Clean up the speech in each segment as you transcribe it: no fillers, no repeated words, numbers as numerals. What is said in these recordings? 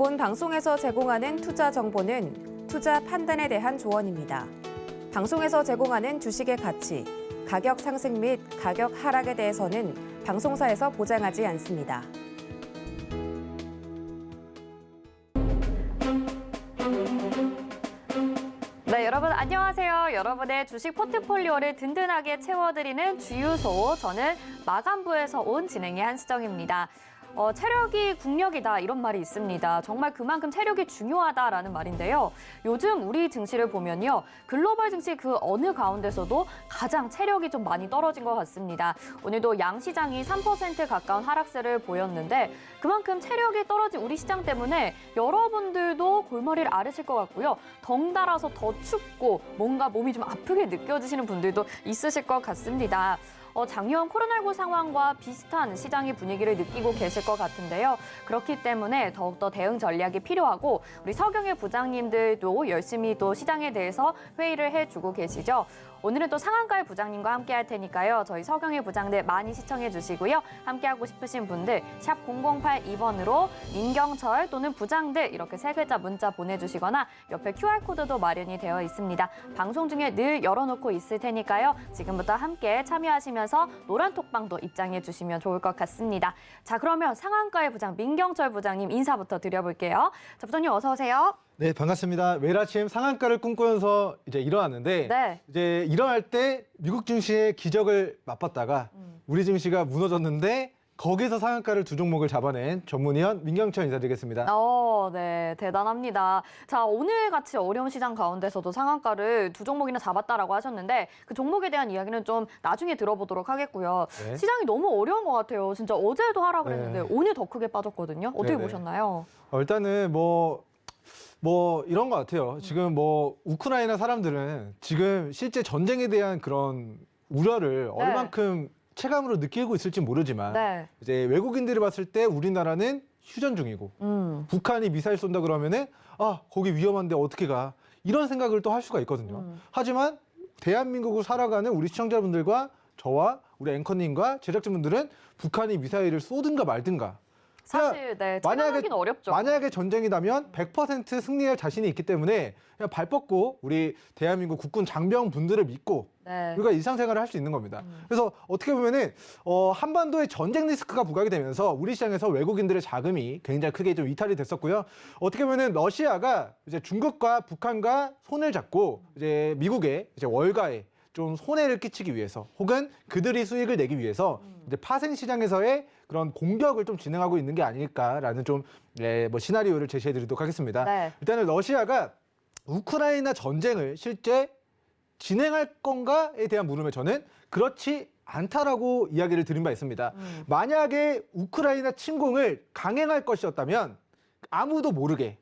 본 방송에서 제공하는 투자 정보는 투자 판단에 대한 조언입니다. 방송에서 제공하는 주식의 가치, 가격 상승 및 가격 하락에 대해서는 방송사에서 보장하지 않습니다. 네, 여러분 안녕하세요. 여러분의 주식 포트폴리오를 든든하게 채워드리는 주유소, 저는 마감부에서 온 진행의 한수정입니다. 체력이 국력이다 이런 말이 있습니다. 정말 그만큼 체력이 중요하다라는 말인데요. 요즘 우리 증시를 보면요. 글로벌 증시 그 어느 가운데서도 가장 체력이 좀 많이 떨어진 것 같습니다. 오늘도 양시장이 3% 가까운 하락세를 보였는데 그만큼 체력이 떨어진 우리 시장 때문에 여러분들도 골머리를 앓으실 것 같고요. 덩달아서 더 춥고 뭔가 몸이 좀 아프게 느껴지시는 분들도 있으실 것 같습니다. 작년 코로나19 상황과 비슷한 시장의 분위기를 느끼고 계실 것 같은데요. 그렇기 때문에 더욱더 대응 전략이 필요하고 우리 서경의 부장님들도 열심히 또 시장에 대해서 회의를 해주고 계시죠. 오늘은 또 상한가의 부장님과 함께 할 테니까요. 저희 서경의 부장들 많이 시청해 주시고요. 함께하고 싶으신 분들 샵 0082번으로 민경철 또는 부장들 이렇게 세 글자 문자 보내주시거나 옆에 QR코드도 마련이 되어 있습니다. 방송 중에 늘 열어놓고 있을 테니까요. 지금부터 함께 참여하시면서 노란 톡방도 입장해 주시면 좋을 것 같습니다. 자, 그러면 상한가의 부장 민경철 부장님 인사부터 드려볼게요. 자, 부장님 어서 오세요. 네, 반갑습니다. 매일 아침 상한가를 꿈꾸면서 이제 일어났는데 네. 이제 일어날 때 미국 증시의 기적을 맛봤다가 우리 증시가 무너졌는데 거기서 상한가를 두 종목을 잡아낸 전문위원 민경철 인사드리겠습니다. 네, 대단합니다. 자, 오늘 같이 어려운 시장 가운데서도 상한가를 두 종목이나 잡았다라고 하셨는데 그 종목에 대한 이야기는 좀 나중에 들어보도록 하겠고요. 네. 시장이 너무 어려운 것 같아요. 진짜 어제도 하락을 네. 했는데 오늘 더 크게 빠졌거든요. 어떻게 네네. 보셨나요? 일단은 뭐 이런 것 같아요. 지금 뭐 우크라이나 사람들은 지금 실제 전쟁에 대한 그런 우려를 얼만큼 체감으로 느끼고 있을지 모르지만 네. 이제 외국인들이 봤을 때 우리나라는 휴전 중이고 북한이 미사일 쏜다 그러면은 거기 위험한데 어떻게 가 이런 생각을 또 할 수가 있거든요. 하지만 대한민국을 살아가는 우리 시청자분들과 저와 우리 앵커님과 제작진분들은 북한이 미사일을 쏘든가 말든가 사실 체감하기는 어렵죠. 만약에 전쟁이 나면 100% 승리할 자신이 있기 때문에 그냥 발 뻗고 우리 대한민국 국군 장병분들을 믿고 우리가 일상생활을 할 수 있는 겁니다. 그래서 어떻게 보면은 한반도에 전쟁 리스크가 부각이 되면서 우리 시장에서 외국인들의 자금이 굉장히 크게 좀 이탈이 됐었고요. 어떻게 보면은 러시아가 이제 중국과 북한과 손을 잡고 이제 미국의 이제 월가에 좀 손해를 끼치기 위해서 혹은 그들이 수익을 내기 위해서 이제 파생 시장에서의 그런 공격을 좀 진행하고 있는 게 아닐까라는 좀 뭐 시나리오를 제시해드리도록 하겠습니다. 네. 일단은 러시아가 우크라이나 전쟁을 실제 진행할 건가에 대한 물음에 저는 그렇지 않다라고 이야기를 드린 바 있습니다. 만약에 우크라이나 침공을 강행할 것이었다면 아무도 모르게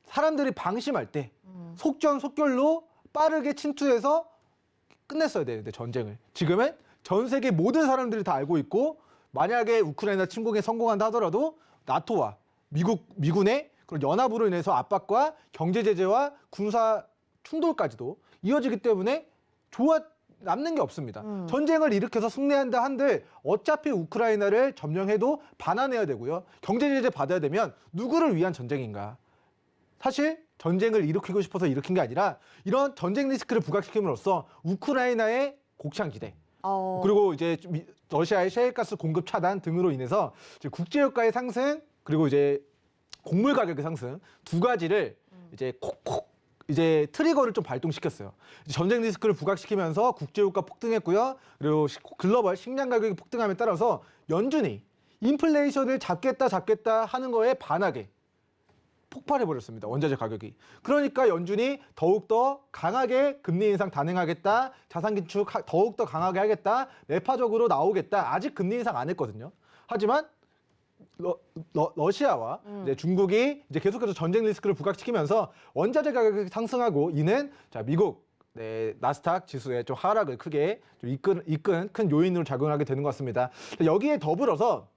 사람들이 방심할 때 속전속결로 빠르게 침투해서 끝냈어야 되는데 전쟁을. 지금은 전 세계 모든 사람들이 다 알고 있고 만약에 우크라이나 침공에 성공한다 하더라도 나토와 미군의 그런 연합으로 인해서 압박과 경제 제재와 군사 충돌까지도 이어지기 때문에 남는 게 없습니다. 전쟁을 일으켜서 승리한다 한들 어차피 우크라이나를 점령해도 반환해야 되고요. 경제 제재 받아야 되면 누구를 위한 전쟁인가? 사실 전쟁을 일으키고 싶어서 일으킨 게 아니라 이런 전쟁 리스크를 부각시킴으로써 우크라이나의 곡창지대 그리고 이제 러시아의 셰일가스 공급 차단 등으로 인해서 이제 국제유가의 상승 그리고 이제 곡물 가격의 상승 두 가지를 이제 콕콕 이제 트리거를 좀 발동시켰어요. 전쟁 리스크를 부각시키면서 국제유가 폭등했고요. 그리고 글로벌 식량 가격이 폭등함에 따라서 연준이 인플레이션을 잡겠다 하는 거에 반하게 폭발해버렸습니다. 원자재 가격이. 그러니까 연준이 더욱더 강하게 금리 인상 단행하겠다. 자산 긴축 더욱더 강하게 하겠다. 매파적으로 나오겠다. 아직 금리 인상 안 했거든요. 하지만 러시아와 이제 중국이 이제 계속해서 전쟁 리스크를 부각시키면서 원자재 가격이 상승하고 이는 미국 나스닥 지수의 좀 하락을 크게 좀 이끈 큰 요인으로 작용하게 되는 것 같습니다. 여기에 더불어서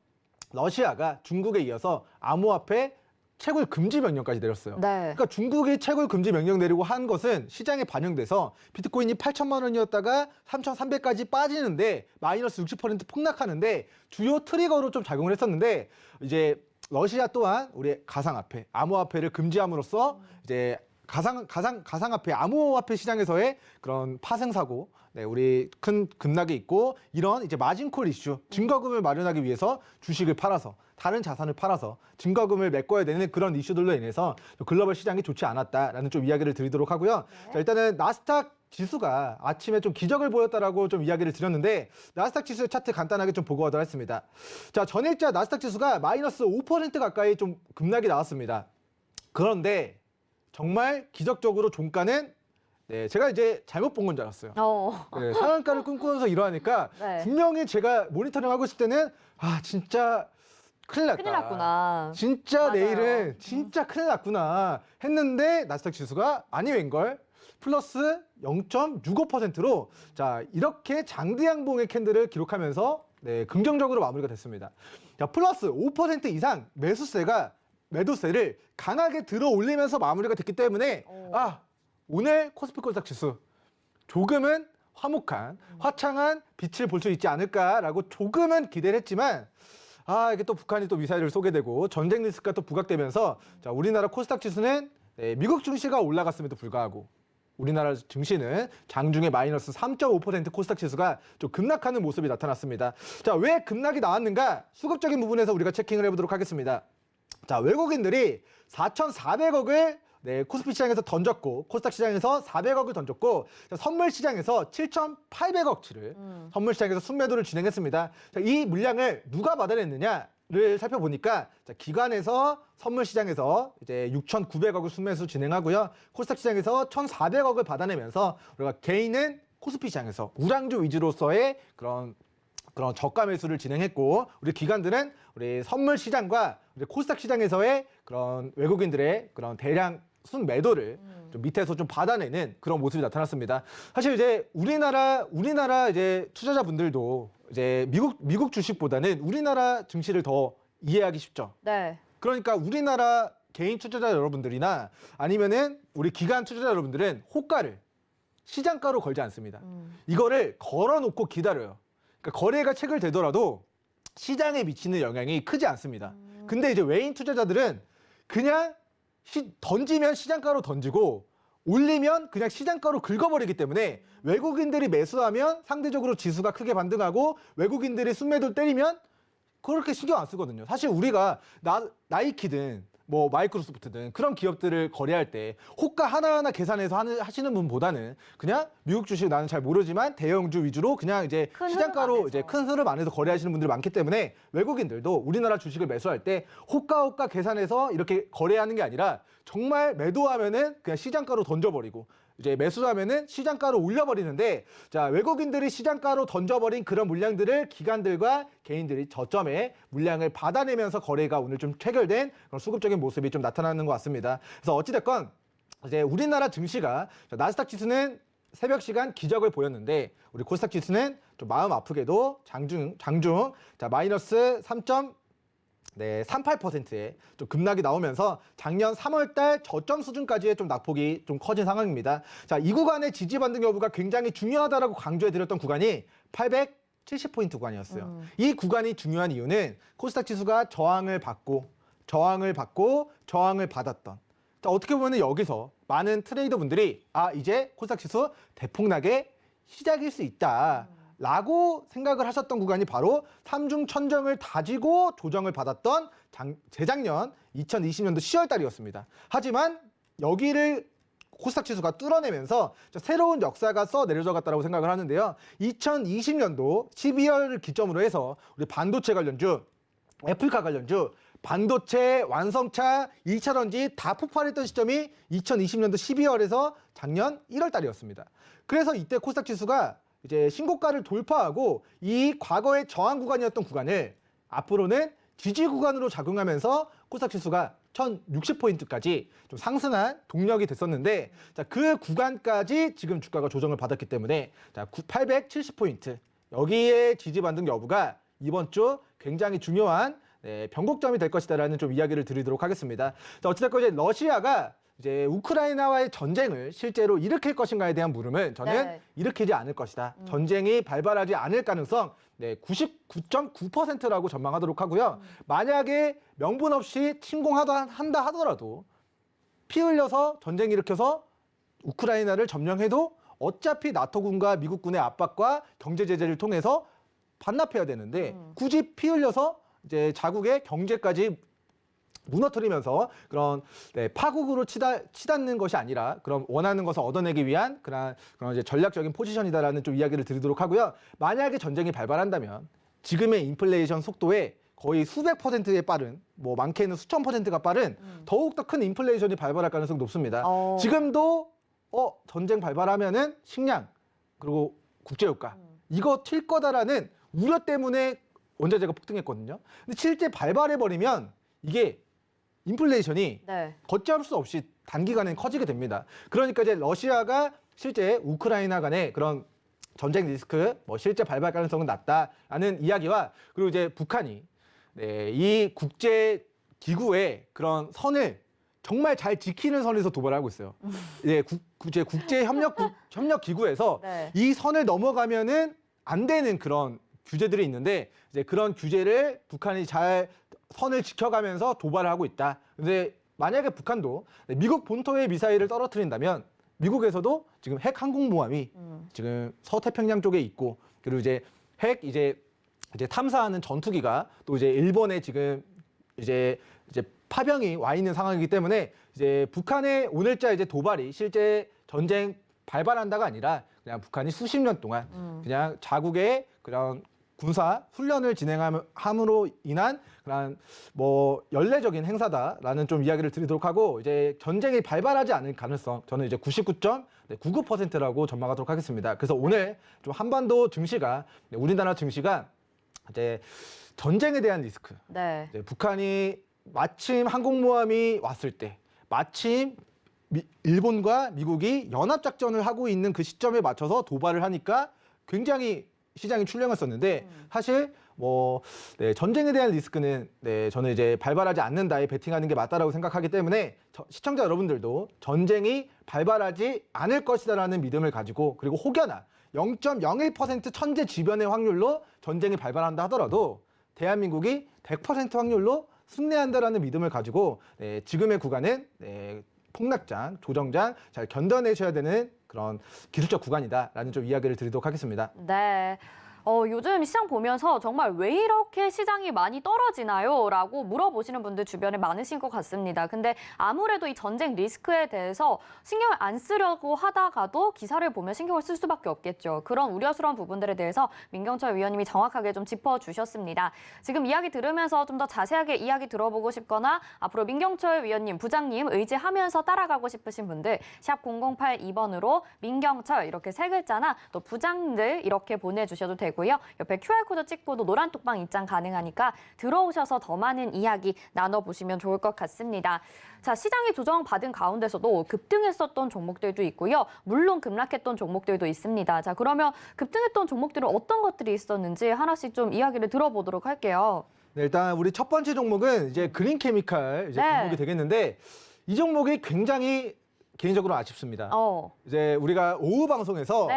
러시아가 중국에 이어서 암호화폐 채굴 금지 명령까지 내렸어요. 그러니까 중국이 채굴 금지 명령 내리고 한 것은 시장에 반영돼서 비트코인이 8천만 원이었다가 3,300까지 빠지는데 마이너스 60% 폭락하는데 주요 트리거로 좀 작용을 했었는데 이제 러시아 또한 우리 가상화폐, 암호화폐를 금지함으로써 이제 가상화폐, 암호화폐 시장에서의 그런 파생 사고, 네, 우리 큰 급락이 있고 이런 이제 마진콜 이슈, 증거금을 마련하기 위해서 주식을 팔아서 다른 자산을 팔아서 증거금을 메꿔야 되는 그런 이슈들로 인해서 글로벌 시장이 좋지 않았다라는 좀 이야기를 드리도록 하고요. 네. 자, 일단은 나스닥 지수가 아침에 좀 기적을 보였다라고 좀 이야기를 드렸는데 나스닥 지수의 차트 간단하게 좀 보고 가도록 하겠습니다. 자, 전일자 나스닥 지수가 마이너스 5% 가까이 좀 급락이 나왔습니다. 그런데 정말 기적적으로 종가는 네, 제가 이제 잘못 본 건 줄 알았어요. 네, 상한가를 꿈꾸면서 이러하니까 네. 분명히 제가 모니터링 하고 있을 때는 아 진짜 큰일 났다. 큰일 났구나. 진짜 맞아요. 내일은 진짜 큰일 났구나 했는데 나스닥 지수가 아니 웬걸 플러스 0.65%로 자 이렇게 장대양봉의 캔들을 기록하면서 네, 긍정적으로 마무리가 됐습니다. 자, 플러스 5% 이상 매도세를 강하게 들어 올리면서 마무리가 됐기 때문에 아 오늘 코스피 코스닥 지수 조금은 화창한 빛을 볼 수 있지 않을까라고 조금은 기대를 했지만 아 이게 또 북한이 또 미사일을 쏘게 되고 전쟁 리스크가 또 부각되면서 자 우리나라 코스닥 지수는 네, 미국 증시가 올라갔음에도 불구하고 우리나라 증시는 장중에 마이너스 3.5% 코스닥 지수가 좀 급락하는 모습이 나타났습니다. 자, 왜 급락이 나왔는가? 수급적인 부분에서 우리가 체킹을 해보도록 하겠습니다. 자, 외국인들이 4,400억을 네, 코스피 시장에서 던졌고 코스닥 시장에서 400억을 던졌고 자, 선물 시장에서 7,800억치를 선물 시장에서 순매도를 진행했습니다. 자, 이 물량을 누가 받아냈느냐를 살펴보니까 자, 기관에서 선물 시장에서 이제 6,900억을 순매수 진행하고요. 코스닥 시장에서 1,400억을 받아내면서 우리가 개인은 코스피 시장에서 우량주 위주로서의 그런 저가 매수를 진행했고 우리 기관들은 우리 선물 시장과 우리 코스닥 시장에서의 그런 외국인들의 그런 대량 순매도를 좀 밑에서 좀 받아내는 그런 모습이 나타났습니다. 사실 이제 우리나라 이제 투자자분들도 이제 미국 주식보다는 우리나라 증시를 더 이해하기 쉽죠. 네. 그러니까 우리나라 개인 투자자 여러분들이나 아니면은 우리 기관 투자자 여러분들은 호가를 시장가로 걸지 않습니다. 이거를 걸어놓고 기다려요. 그러니까 거래가 체결되더라도 시장에 미치는 영향이 크지 않습니다. 근데 이제 외인 투자자들은 그냥 던지면 시장가로 던지고 올리면 그냥 시장가로 긁어버리기 때문에 외국인들이 매수하면 상대적으로 지수가 크게 반등하고 외국인들이 순매도를 때리면 그렇게 신경 안 쓰거든요. 사실 우리가 나이키든 뭐 마이크로소프트든 그런 기업들을 거래할 때 호가 하나하나 계산해서 하시는 분보다는 그냥 미국 주식 나는 잘 모르지만 대형주 위주로 그냥 이제 큰 시장가로 흐름 안에서. 이제 큰 흐름 안에서 거래하시는 분들이 많기 때문에 외국인들도 우리나라 주식을 매수할 때 호가 계산해서 이렇게 거래하는 게 아니라 정말 매도하면은 그냥 시장가로 던져버리고 이제 매수하면은 시장가로 올려버리는데 자 외국인들이 시장가로 던져버린 그런 물량들을 기관들과 개인들이 저점에 물량을 받아내면서 거래가 오늘 좀 체결된 그런 수급적인 모습이 좀 나타나는 것 같습니다. 그래서 어찌됐건 이제 우리나라 증시가 나스닥 지수는 새벽 시간 기적을 보였는데 우리 코스닥 지수는 좀 마음 아프게도 장중 자 마이너스 38%의 좀 급락이 나오면서 작년 3월달 저점 수준까지의 좀 낙폭이 좀 커진 상황입니다. 자, 이 구간의 지지 반등 여부가 굉장히 중요하다라고 강조해드렸던 구간이 870포인트 구간이었어요. 이 구간이 중요한 이유는 코스닥 지수가 저항을 받았던. 자, 어떻게 보면 여기서 많은 트레이더 분들이 아 이제 코스닥 지수 대폭락의 시작일 수 있다. 라고 생각을 하셨던 구간이 바로 삼중 천정을 다지고 조정을 받았던 재작년 2020년도 10월 달이었습니다. 하지만 여기를 코스닥 지수가 뚫어내면서 새로운 역사가 써 내려져 갔다고 생각을 하는데요. 2020년도 12월을 기점으로 해서 우리 반도체 관련주, 애플카 관련주, 반도체, 완성차, 2차 전지 다 폭발했던 시점이 2020년도 12월에서 작년 1월 달이었습니다. 그래서 이때 코스닥 지수가 이제 신고가를 돌파하고 이 과거의 저항 구간이었던 구간을 앞으로는 지지 구간으로 작용하면서 코스닥 지수가 1060포인트까지 좀 상승한 동력이 됐었는데 자, 그 구간까지 지금 주가가 조정을 받았기 때문에 자, 870포인트 여기에 지지 반등 여부가 이번 주 굉장히 중요한 변곡점이 될 것이다라는 좀 이야기를 드리도록 하겠습니다. 자, 어찌됐건 이제 러시아가 이제 우크라이나와의 전쟁을 실제로 일으킬 것인가에 대한 물음은 저는 네. 일으키지 않을 것이다. 전쟁이 발발하지 않을 가능성 99.9%라고 전망하도록 하고요. 만약에 명분 없이 침공한다 하더라도 피 흘려서 전쟁 일으켜서 우크라이나를 점령해도 어차피 나토군과 미국군의 압박과 경제 제재를 통해서 반납해야 되는데 굳이 피 흘려서 이제 자국의 경제까지 무너뜨리면서 그런 파국으로 치닫는 것이 아니라 그런 원하는 것을 얻어내기 위한 그런 이제 전략적인 포지션이다라는 좀 이야기를 드리도록 하고요. 만약에 전쟁이 발발한다면 지금의 인플레이션 속도에 거의 수백 %의 빠른, 뭐 많게는 수천 %가 빠른 더욱 더 큰 인플레이션이 발발할 가능성이 높습니다. 지금도 전쟁 발발하면은 식량 그리고 국제유가 이거 튈 거다라는 우려 때문에 원자재가 폭등했거든요. 근데 실제 발발해 버리면 이게 인플레이션이 네. 걷잡을 수 없이 단기간에 커지게 됩니다. 그러니까 이제 러시아가 실제 우크라이나 간의 그런 전쟁 리스크, 뭐 실제 발발 가능성은 낮다라는 이야기와 그리고 이제 북한이 이 국제 기구의 그런 선을 정말 잘 지키는 선에서 도발을 하고 있어요. 국제 협력 기구에서 네. 이 선을 넘어가면은 안 되는 그런 규제들이 있는데 이제 그런 규제를 북한이 잘 선을 지켜가면서 도발을 하고 있다. 근데 만약에 북한도 미국 본토의 미사일을 떨어뜨린다면 미국에서도 지금 핵 항공모함이 지금 서태평양 쪽에 있고 그리고 이제 핵 이제 탐사하는 전투기가 또 이제 일본에 지금 이제 파병이 와 있는 상황이기 때문에 이제 북한의 오늘자 이제 도발이 실제 전쟁 발발한다가 아니라 그냥 북한이 수십 년 동안 그냥 자국의 그런 군사 훈련을 진행함으로 인한 그런 뭐 연례적인 행사다라는 좀 이야기를 드리도록 하고 이제 전쟁이 발발하지 않을 가능성 저는 이제 99.99%라고 전망하도록 하겠습니다. 그래서 오늘 좀 한반도 증시가 우리나라 증시가 이제 전쟁에 대한 리스크, 네. 이제 북한이 마침 항공모함이 왔을 때 마침 일본과 미국이 연합작전을 하고 있는 그 시점에 맞춰서 도발을 하니까 굉장히 시장이 출렁였었는데 사실 뭐 전쟁에 대한 리스크는 저는 이제 발발하지 않는다에 베팅하는 게 맞다라고 생각하기 때문에 시청자 여러분들도 전쟁이 발발하지 않을 것이다라는 믿음을 가지고 그리고 혹여나 0.01% 천재지변의 확률로 전쟁이 발발한다 하더라도 대한민국이 100% 확률로 승리한다라는 믿음을 가지고 지금의 구간은 폭락장, 조정장 잘 견뎌내셔야 되는 그런 기술적 구간이다라는 좀 이야기를 드리도록 하겠습니다. 네. 요즘 시장 보면서 정말 왜 이렇게 시장이 많이 떨어지나요? 라고 물어보시는 분들 주변에 많으신 것 같습니다. 근데 아무래도 이 전쟁 리스크에 대해서 신경을 안 쓰려고 하다가도 기사를 보면 신경을 쓸 수밖에 없겠죠. 그런 우려스러운 부분들에 대해서 민경철 위원님이 정확하게 좀 짚어주셨습니다. 지금 이야기 들으면서 좀 더 자세하게 이야기 들어보고 싶거나 앞으로 민경철 위원님, 부장님 의지하면서 따라가고 싶으신 분들 샵 0082번으로 민경철 이렇게 세 글자나 또 부장들 이렇게 보내주셔도 되고 고요. 옆에 QR코드 찍고도 노란 톡방 입장 가능하니까 들어오셔서 더 많은 이야기 나눠보시면 좋을 것 같습니다. 자, 시장이 조정받은 가운데서도 급등했었던 종목들도 있고요. 물론 급락했던 종목들도 있습니다. 자, 그러면 급등했던 종목들은 어떤 것들이 있었는지 하나씩 좀 이야기를 들어보도록 할게요. 네, 일단 우리 첫 번째 종목은 이제 그린 케미칼 종목이 되겠는데 이 종목이 굉장히 개인적으로 아쉽습니다. 이제 우리가 오후 방송에서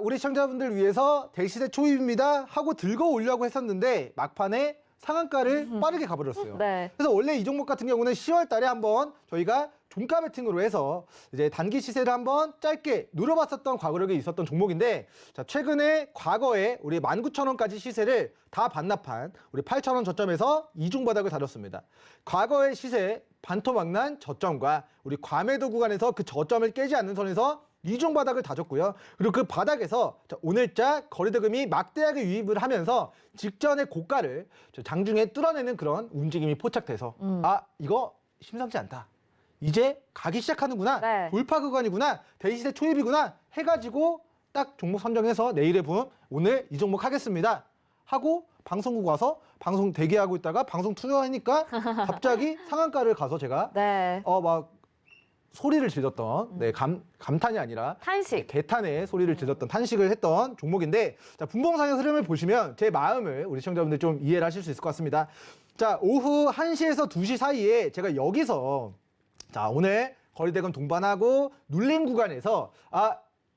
우리 시청자분들 위해서 대시대 초입입니다 하고 들고 오려고 했었는데 막판에 상한가를 빠르게 가버렸어요. 그래서 원래 이 종목 같은 경우는 10월 달에 한번 저희가 종가 베팅으로 해서 이제 단기 시세를 한번 짧게 누려봤었던 과거력이 있었던 종목인데 자, 최근에 과거에 우리 19,000원까지 시세를 다 반납한 우리 8,000원 저점에서 이중 바닥을 다뤘습니다. 과거의 시세 반토막난 저점과 우리 과매도 구간에서 그 저점을 깨지 않는 선에서 이중 바닥을 다졌고요. 그리고 그 바닥에서 오늘자 거래대금이 막대하게 유입을 하면서 직전의 고가를 장중에 뚫어내는 그런 움직임이 포착돼서 이거 심상치 않다. 이제 가기 시작하는구나. 돌파 구간이구나. 대시세 초입이구나 해가지고 딱 종목 선정해서 내일의 붐 오늘 이 종목 하겠습니다 하고 방송국 와서 방송 대기하고 있다가 방송 투자하니까 갑자기 상한가를 가서 제가 막 소리를 질렀던 감탄이 아니라 탄식. 개탄의 소리를 질렀던 탄식을 했던 종목인데 자, 분봉상의 흐름을 보시면 제 마음을 우리 시청자분들 좀 이해를 하실 수 있을 것 같습니다. 자, 오후 1시에서 2시 사이에 제가 여기서 자, 오늘 거래대금 동반하고 눌림 구간에서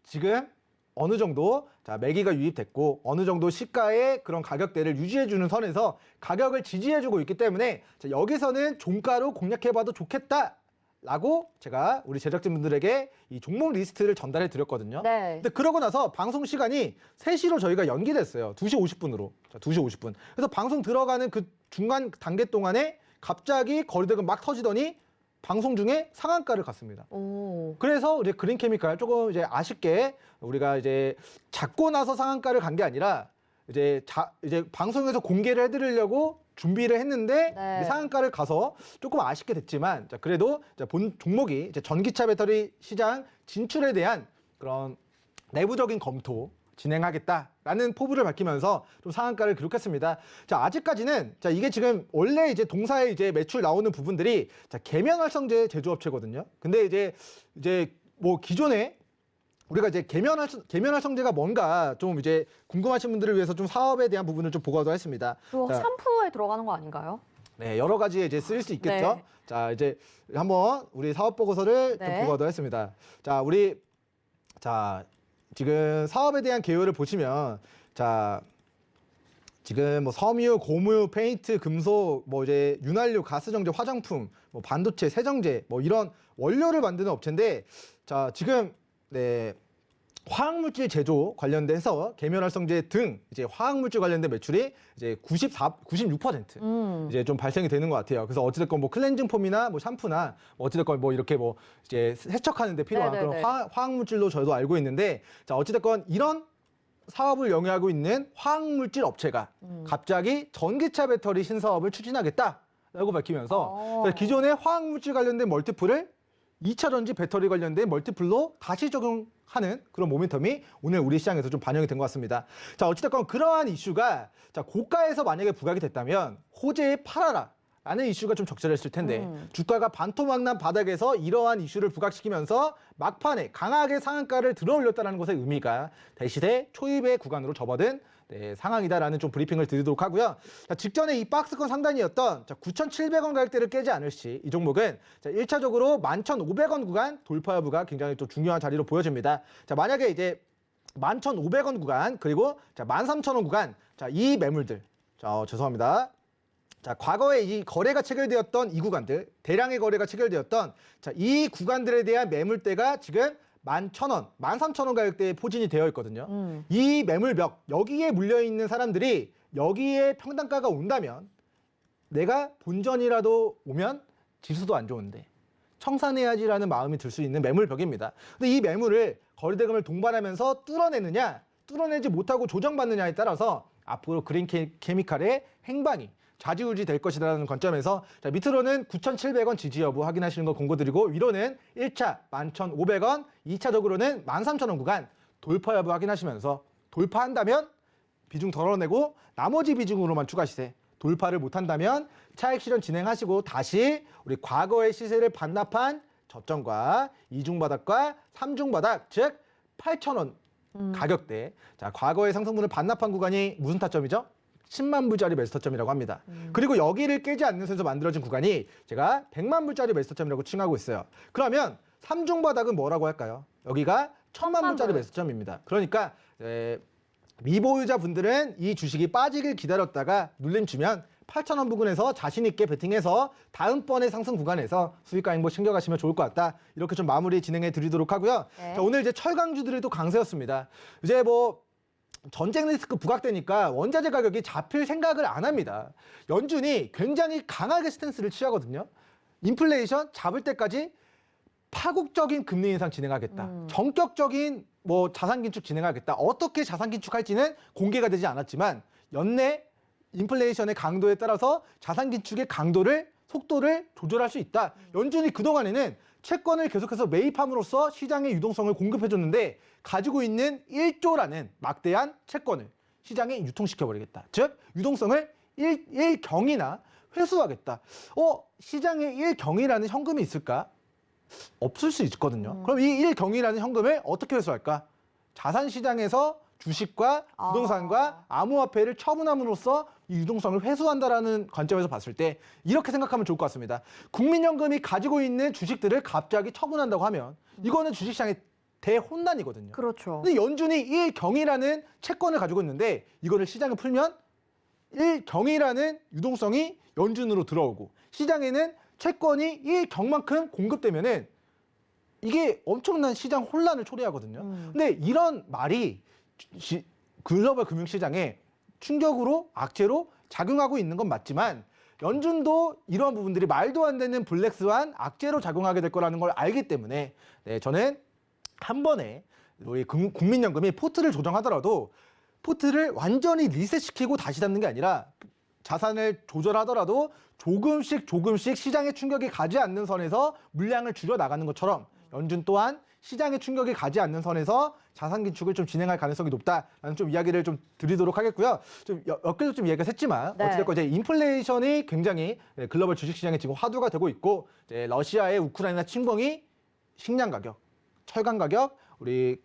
지금 어느 정도 자, 매기가 유입됐고 어느 정도 시가의 그런 가격대를 유지해주는 선에서 가격을 지지해주고 있기 때문에 자, 여기서는 종가로 공략해봐도 좋겠다라고 제가 우리 제작진분들에게 이 종목 리스트를 전달해 드렸거든요. 네. 근데 그러고 나서 방송 시간이 3시로 저희가 연기됐어요. 2시 50분으로. 자, 2시 50분. 그래서 방송 들어가는 그 중간 단계 동안에 갑자기 거래대금 막 터지더니 방송 중에 상한가를 갔습니다. 오. 그래서 이제 그린케미칼 조금 이제 아쉽게 우리가 이제 잡고 나서 상한가를 간 게 아니라 이제 방송에서 공개를 해드리려고 준비를 했는데 네. 이제 상한가를 가서 조금 아쉽게 됐지만 자, 그래도 자, 본 종목이 이제 전기차 배터리 시장 진출에 대한 그런 내부적인 검토 진행하겠다라는 포부를 밝히면서 좀 상한가를 기록했습니다. 자, 아직까지는 자, 이게 지금 원래 이제 동사에 이제 매출 나오는 부분들이 자, 계면활성제 제조업체거든요. 근데 이제 뭐 기존에 우리가 이제 계면활성제가 뭔가 좀 이제 궁금하신 분들을 위해서 좀 사업에 대한 부분을 좀 보고도 했습니다. 그거 자, 샴푸에 들어가는 거 아닌가요? 네, 여러 가지에 이제 쓰일 수 있겠죠. 네. 자, 이제 한번 우리 사업 보고서를 좀 네. 보고도 했습니다. 자, 지금 사업에 대한 개요를 보시면 자, 지금 뭐 섬유, 고무, 페인트, 금속, 뭐 이제 윤활유, 가스정제, 화장품, 뭐 반도체, 세정제, 뭐 이런 원료를 만드는 업체인데 자, 지금 네. 화학물질 제조 관련돼서 계면활성제 등 이제 화학물질 관련된 매출이 이제 96% 이제 좀 발생이 되는 것 같아요. 그래서 어찌됐건 뭐 클렌징 폼이나 뭐 샴푸나 뭐 어찌됐건 뭐 이렇게 뭐 이제 세척하는 데 필요한 네네네. 그런 화학물질로 저도 알고 있는데 자, 어찌됐건 이런 사업을 영위하고 있는 화학물질 업체가 갑자기 전기차 배터리 신사업을 추진하겠다라고 밝히면서 기존의 화학물질 관련된 멀티플을 2차 전지 배터리 관련된 멀티플로 다시 적용하는 그런 모멘텀이 오늘 우리 시장에서 좀 반영이 된 것 같습니다. 자, 어찌됐건 그러한 이슈가 자, 고가에서 만약에 부각이 됐다면 호재에 팔아라 라는 이슈가 좀 적절했을 텐데 주가가 반토막난 바닥에서 이러한 이슈를 부각시키면서 막판에 강하게 상한가를 들어올렸다는 것의 의미가 대시대 초입의 구간으로 접어든 네, 상황이다라는 좀 브리핑을 드리도록 하고요. 자, 직전에 이 박스권 상단이었던 9,700원 가격대를 깨지 않을 시 이 종목은 자, 1차적으로 11,500원 구간 돌파 여부가 굉장히 또 중요한 자리로 보여집니다. 자, 만약에 이제 11,500원 구간 그리고 자, 13,000원 구간 자, 이 매물들 죄송합니다. 자, 과거에 이 거래가 체결되었던 이 구간들, 대량의 거래가 체결되었던 자, 이 구간들에 대한 매물대가 지금 11,000원, 13,000원 가격대에 포진이 되어 있거든요. 이 매물벽, 여기에 물려있는 사람들이 여기에 평단가가 온다면 내가 본전이라도 오면 지수도 안 좋은데 청산해야지라는 마음이 들 수 있는 매물벽입니다. 근데 이 매물을 거래대금을 동반하면서 뚫어내느냐, 뚫어내지 못하고 조정받느냐에 따라서 앞으로 그린케미칼의 행방이 좌지우지 될 것이라는 관점에서 자, 밑으로는 9,700원 지지 여부 확인하시는 거 공고드리고 위로는 1차 11,500원, 2차적으로는 13,000원 구간 돌파 여부 확인하시면서 돌파한다면 비중 덜어내고 나머지 비중으로만 추가 시세 돌파를 못한다면 차익 실현 진행하시고 다시 우리 과거의 시세를 반납한 저점과 이중바닥과 삼중바닥 즉 8,000원 가격대 자, 과거의 상승분을 반납한 구간이 무슨 타점이죠? 10만 불짜리 매수 타점이라고 합니다. 그리고 여기를 깨지 않는 선에서 만들어진 구간이 제가 100만 불짜리 매수 타점이라고 칭하고 있어요. 그러면 삼중 바닥은 뭐라고 할까요? 여기가 1000만 불짜리 매수 타점입니다. 그러니까 미보유자 분들은 이 주식이 빠지길 기다렸다가 눌림 주면 8,000원 부근에서 자신 있게 베팅해서 다음번의 상승 구간에서 수익과 행보 챙겨가시면 좋을 것 같다. 이렇게 좀 마무리 진행해 드리도록 하고요. 네. 자, 오늘 이제 철강주들이 또 강세였습니다. 이제 뭐 전쟁 리스크 부각되니까 원자재 가격이 잡힐 생각을 안 합니다. 연준이 굉장히 강하게 스탠스를 취하거든요. 인플레이션 잡을 때까지 파국적인 금리 인상 진행하겠다. 전격적인 뭐 자산 긴축 진행하겠다. 어떻게 자산 긴축할지는 공개가 되지 않았지만 연내 인플레이션의 강도에 따라서 자산 긴축의 강도를 속도를 조절할 수 있다. 연준이 그동안에는 채권을 계속해서 매입함으로써 시장의 유동성을 공급해줬는데 가지고 있는 1조라는 막대한 채권을 시장에 유통시켜버리겠다. 즉 유동성을 1경이나 회수하겠다. 시장에 1경이라는 현금이 있을까? 없을 수 있거든요. 그럼 이 1경이라는 현금을 어떻게 회수할까? 자산시장에서 주식과 부동산과 암호화폐를 처분함으로써 이 유동성을 회수한다라는 관점에서 봤을 때 이렇게 생각하면 좋을 것 같습니다. 국민연금이 가지고 있는 주식들을 갑자기 처분한다고 하면 이거는 주식시장의 대혼란이거든요. 그렇죠. 근데 연준이 일경이라는 채권을 가지고 있는데 이거를 시장에 풀면 일경이라는 유동성이 연준으로 들어오고 시장에는 채권이 일경만큼 공급되면은 이게 엄청난 시장 혼란을 초래하거든요. 근데 이런 말이 글로벌 금융시장에 충격으로 악재로 작용하고 있는 건 맞지만 연준도 이러한 부분들이 말도 안 되는 블랙스완 악재로 작용하게 될 거라는 걸 알기 때문에 네, 저는 한 번에 우리 국민연금이 포트를 조정하더라도 포트를 완전히 리셋시키고 다시 잡는 게 아니라 자산을 조절하더라도 조금씩 시장의 충격이 가지 않는 선에서 물량을 줄여 나가는 것처럼 연준 또한 시장의 충격이 가지 않는 선에서 자산 긴축을 좀 진행할 가능성이 높다라는 좀 이야기를 좀 드리도록 하겠고요. 좀 몇 개도 좀 이야기가 샜지만 네. 어찌됐건 이제 인플레이션이 굉장히 글로벌 주식시장에 지금 화두가 되고 있고 이제 러시아의 우크라이나 침공이 식량 가격, 철강 가격, 우리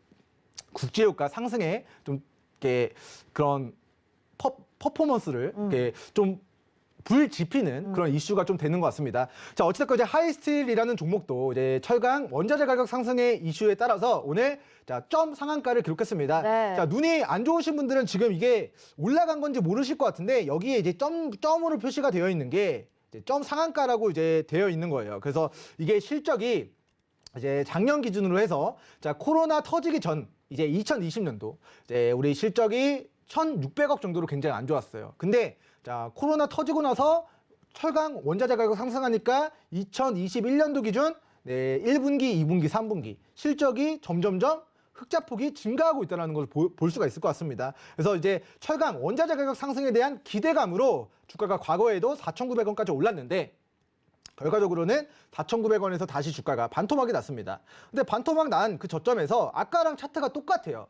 국제유가 상승에 좀 이렇게 그런 퍼포먼스를 이렇게 좀 불지피는 그런 이슈가 좀 되는 것 같습니다. 자, 어찌됐건 이제 하이스틸이라는 종목도 이제 철강 원자재 가격 상승의 이슈에 따라서 오늘 자, 점 상한가를 기록했습니다. 네. 자, 눈이 안 좋으신 분들은 지금 이게 올라간 건지 모르실 것 같은데 여기에 이제 점으로 표시가 되어 있는 게 이제 점 상한가라고 이제 되어 있는 거예요. 그래서 이게 실적이 이제 작년 기준으로 해서 자, 코로나 터지기 전 이제 2020년도 이제 우리 실적이 1,600억 정도로 굉장히 안 좋았어요. 근데 자, 코로나 터지고 나서 철강 원자재 가격 상승하니까 2021년도 기준 네, 1분기, 2분기, 3분기 실적이 점점점 흑자폭이 증가하고 있다는 걸 볼 수가 있을 것 같습니다. 그래서 이제 철강 원자재 가격 상승에 대한 기대감으로 주가가 과거에도 4,900원까지 올랐는데 결과적으로는 4,900원에서 다시 주가가 반토막이 났습니다. 근데 반토막 난 그 저점에서 아까랑 차트가 똑같아요.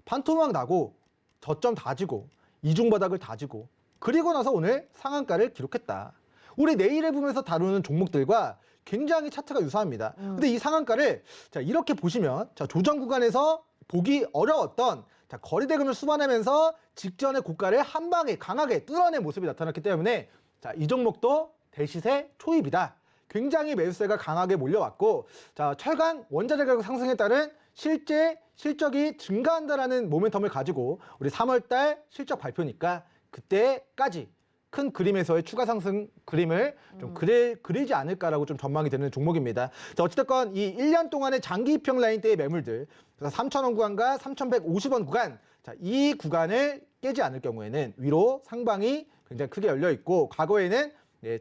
반토막 나고 저점 다지고 이중바닥을 다지고 그리고 나서 오늘 상한가를 기록했다. 우리 내일의 붐에서 다루는 종목들과 굉장히 차트가 유사합니다. 근데 이 상한가를 자, 이렇게 보시면 자, 조정 구간에서 보기 어려웠던 자, 거래대금을 수반하면서 직전의 고가를 한 방에 강하게 뚫어낸 모습이 나타났기 때문에 자, 이 종목도 대시세 초입이다. 굉장히 매수세가 강하게 몰려왔고 자, 철강 원자재 가격 상승에 따른 실적이 증가한다라는 모멘텀을 가지고 우리 3월달 실적 발표니까 그때까지 큰 그림에서의 추가 상승 그림을 좀 그리지 않을까라고 좀 전망이 되는 종목입니다. 자, 어찌됐건 이 1년 동안의 장기 입형 라인대의 매물들, 그래서 3,000원 구간과 3,150원 구간, 자, 이 구간을 깨지 않을 경우에는 위로 상방이 굉장히 크게 열려 있고 과거에는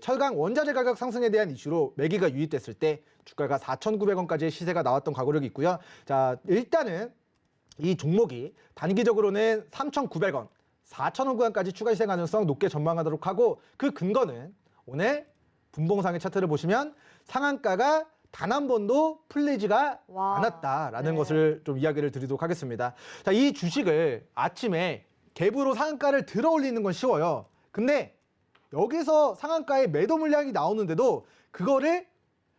철강 원자재 가격 상승에 대한 이슈로 매기가 유입됐을 때 주가가 4,900원까지의 시세가 나왔던 과거력이 있고요. 자, 일단은 이 종목이 단기적으로는 3,900원, 4,000원 구간까지 추가 시세 가능성 높게 전망하도록 하고 그 근거는 오늘 분봉상의 차트를 보시면 상한가가 단 한 번도 풀리지가 않았다라는 네. 것을 좀 이야기를 드리도록 하겠습니다. 자, 이 주식을 아침에 갭으로 상한가를 들어 올리는 건 쉬워요. 근데 여기서 상한가에 매도 물량이 나오는데도 그거를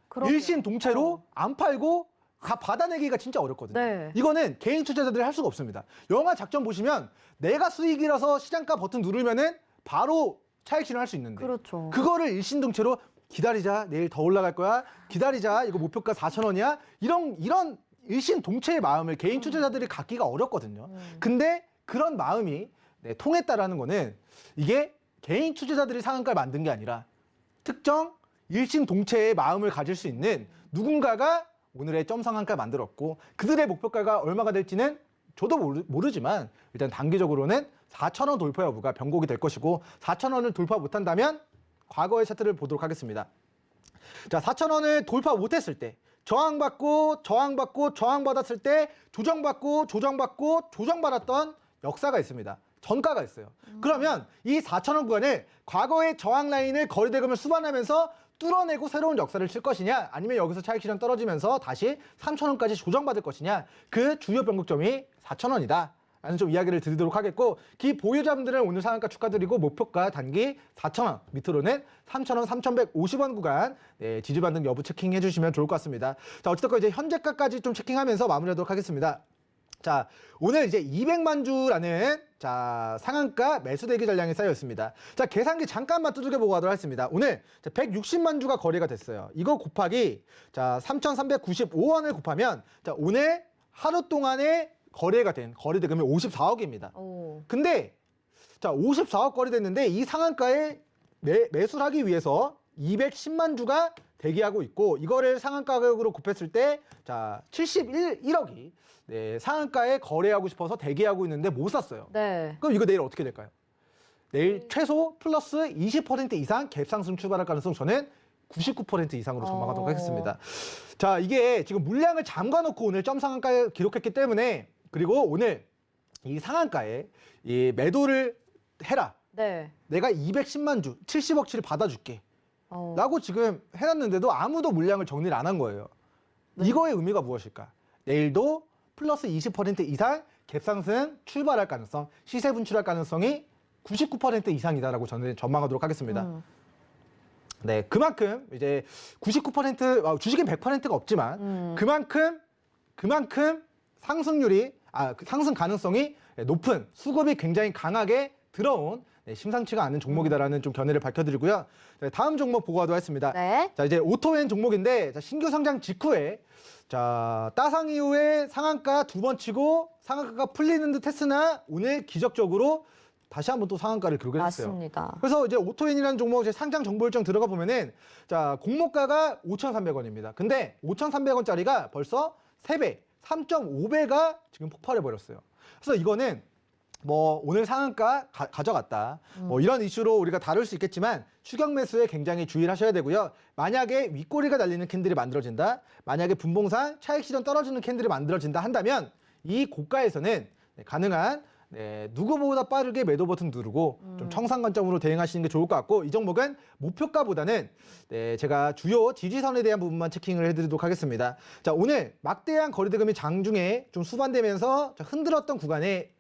그러게요. 일심동체로 안 팔고 다 받아내기가 진짜 어렵거든요. 네. 이거는 개인 투자자들이 할 수가 없습니다. 영화 작전 보시면 내가 수익이라서 시장가 버튼 누르면은 바로 차익 실현할 수 있는데 그렇죠. 그거를 일심동체로 기다리자, 내일 더 올라갈 거야, 기다리자, 이거 목표가 4,000원이야, 이런 일심동체의 마음을 개인 투자자들이 갖기가 어렵거든요. 근데 그런 마음이 통했다라는 거는 이게 개인 투자자들이 상한가를 만든 게 아니라 특정 일심동체의 마음을 가질 수 있는 누군가가 오늘의 점 상한가를 만들었고 그들의 목표가가 얼마가 될지는 저도 모르지만 일단 단기적으로는 4,000원 돌파 여부가 변곡이 될 것이고 4,000원을 돌파 못한다면 과거의 차트를 보도록 하겠습니다. 자, 4,000원을 돌파 못했을 때 저항받고 저항받았을 때 조정받고 조정받았던 역사가 있습니다. 전가가 있어요. 그러면 이 4,000원 구간을 과거의 저항 라인을 거래대금을 수반하면서 뚫어내고 새로운 역사를 칠 것이냐 아니면 여기서 차익 실현 떨어지면서 다시 3,000원까지 조정받을 것이냐 그 주요 변곡점이 4,000원이다. 라는 좀 이야기를 드리도록 하겠고 기 보유자분들은 오늘 상한가 축하드리고 목표가 단기 4,000원 밑으로는 3,000원, 3,150원 구간 지지 반등 여부 체킹해 주시면 좋을 것 같습니다. 자, 어찌됐건 이제 현재가까지 좀 체킹하면서 마무리하도록 하겠습니다. 자, 오늘 이제 200만 주라는 자, 상한가 매수 대기 전량이 쌓여 있습니다. 자, 계산기 잠깐만 두들겨 보고 가도록 하겠습니다. 오늘 160만 주가 거래가 됐어요. 이거 곱하기 자, 3,395원을 곱하면 자, 오늘 하루 동안에 거래가 된 거래 대금이 54억입니다. 근데 자, 54억 거래됐는데 이 상한가에 매수를 하기 위해서 210만 주가 대기하고 있고 이거를 상한가 가격으로 곱했을 때 자, 71억이 네, 상한가에 거래하고 싶어서 대기하고 있는데 못 샀어요. 네. 그럼 이거 내일 어떻게 될까요? 내일 최소 플러스 20% 이상 갭상승 출발할 가능성 저는 99% 이상으로 전망하도록 하겠습니다. 자, 이게 지금 물량을 잠가놓고 오늘 점 상한가에 기록했기 때문에 그리고 오늘 이 상한가에 이 매도를 해라. 네. 내가 210만 주, 70억치를 받아줄게. 라고 지금 해놨는데도 아무도 물량을 정리를 안 한 거예요. 이거의 의미가 무엇일까? 내일도 플러스 20% 이상 갭상승 출발할 가능성, 시세 분출할 가능성이 99% 이상이다라고 저는 전망하도록 하겠습니다. 네, 그만큼 이제 99% 주식은 100%가 없지만 그만큼 상승률이 상승 가능성이 높은 수급이 굉장히 강하게 들어온 심상치가 않은 종목이다라는 좀 견해를 밝혀드리고요. 네, 다음 종목 보고 가도록 하겠습니다. 네. 자, 이제 오토엔 종목인데 자, 신규 상장 직후에 자, 따상 이후에 상한가 두 번 치고 상한가가 풀리는 듯 했으나 오늘 기적적으로 다시 한번 또 상한가를 기록했어요. 맞습니다. 그래서 이제 오토엔이라는 종목 제 상장 정보 일정 들어가 보면은 자, 공모가가 5,300원입니다. 근데 5,300원짜리가 벌써 3배, 3.5배가 지금 폭발해 버렸어요. 그래서 이거는 뭐 오늘 상한가 가져갔다 뭐 이런 이슈로 우리가 다룰 수 있겠지만 추격 매수에 굉장히 주의를 하셔야 되고요. 만약에 윗꼬리가 달리는 캔들이 만들어진다, 만약에 분봉상 차익 실현 떨어지는 캔들이 만들어진다 한다면 이 고가에서는 가능한 누구보다 빠르게 매도 버튼 누르고 좀 청산 관점으로 대응하시는 게 좋을 것 같고 이 종목은 목표가보다는 제가 주요 지지선에 대한 부분만 체킹을 해드리도록 하겠습니다. 자, 오늘 막대한 거래대금이 장중에 좀 수반되면서 흔들었던 구간에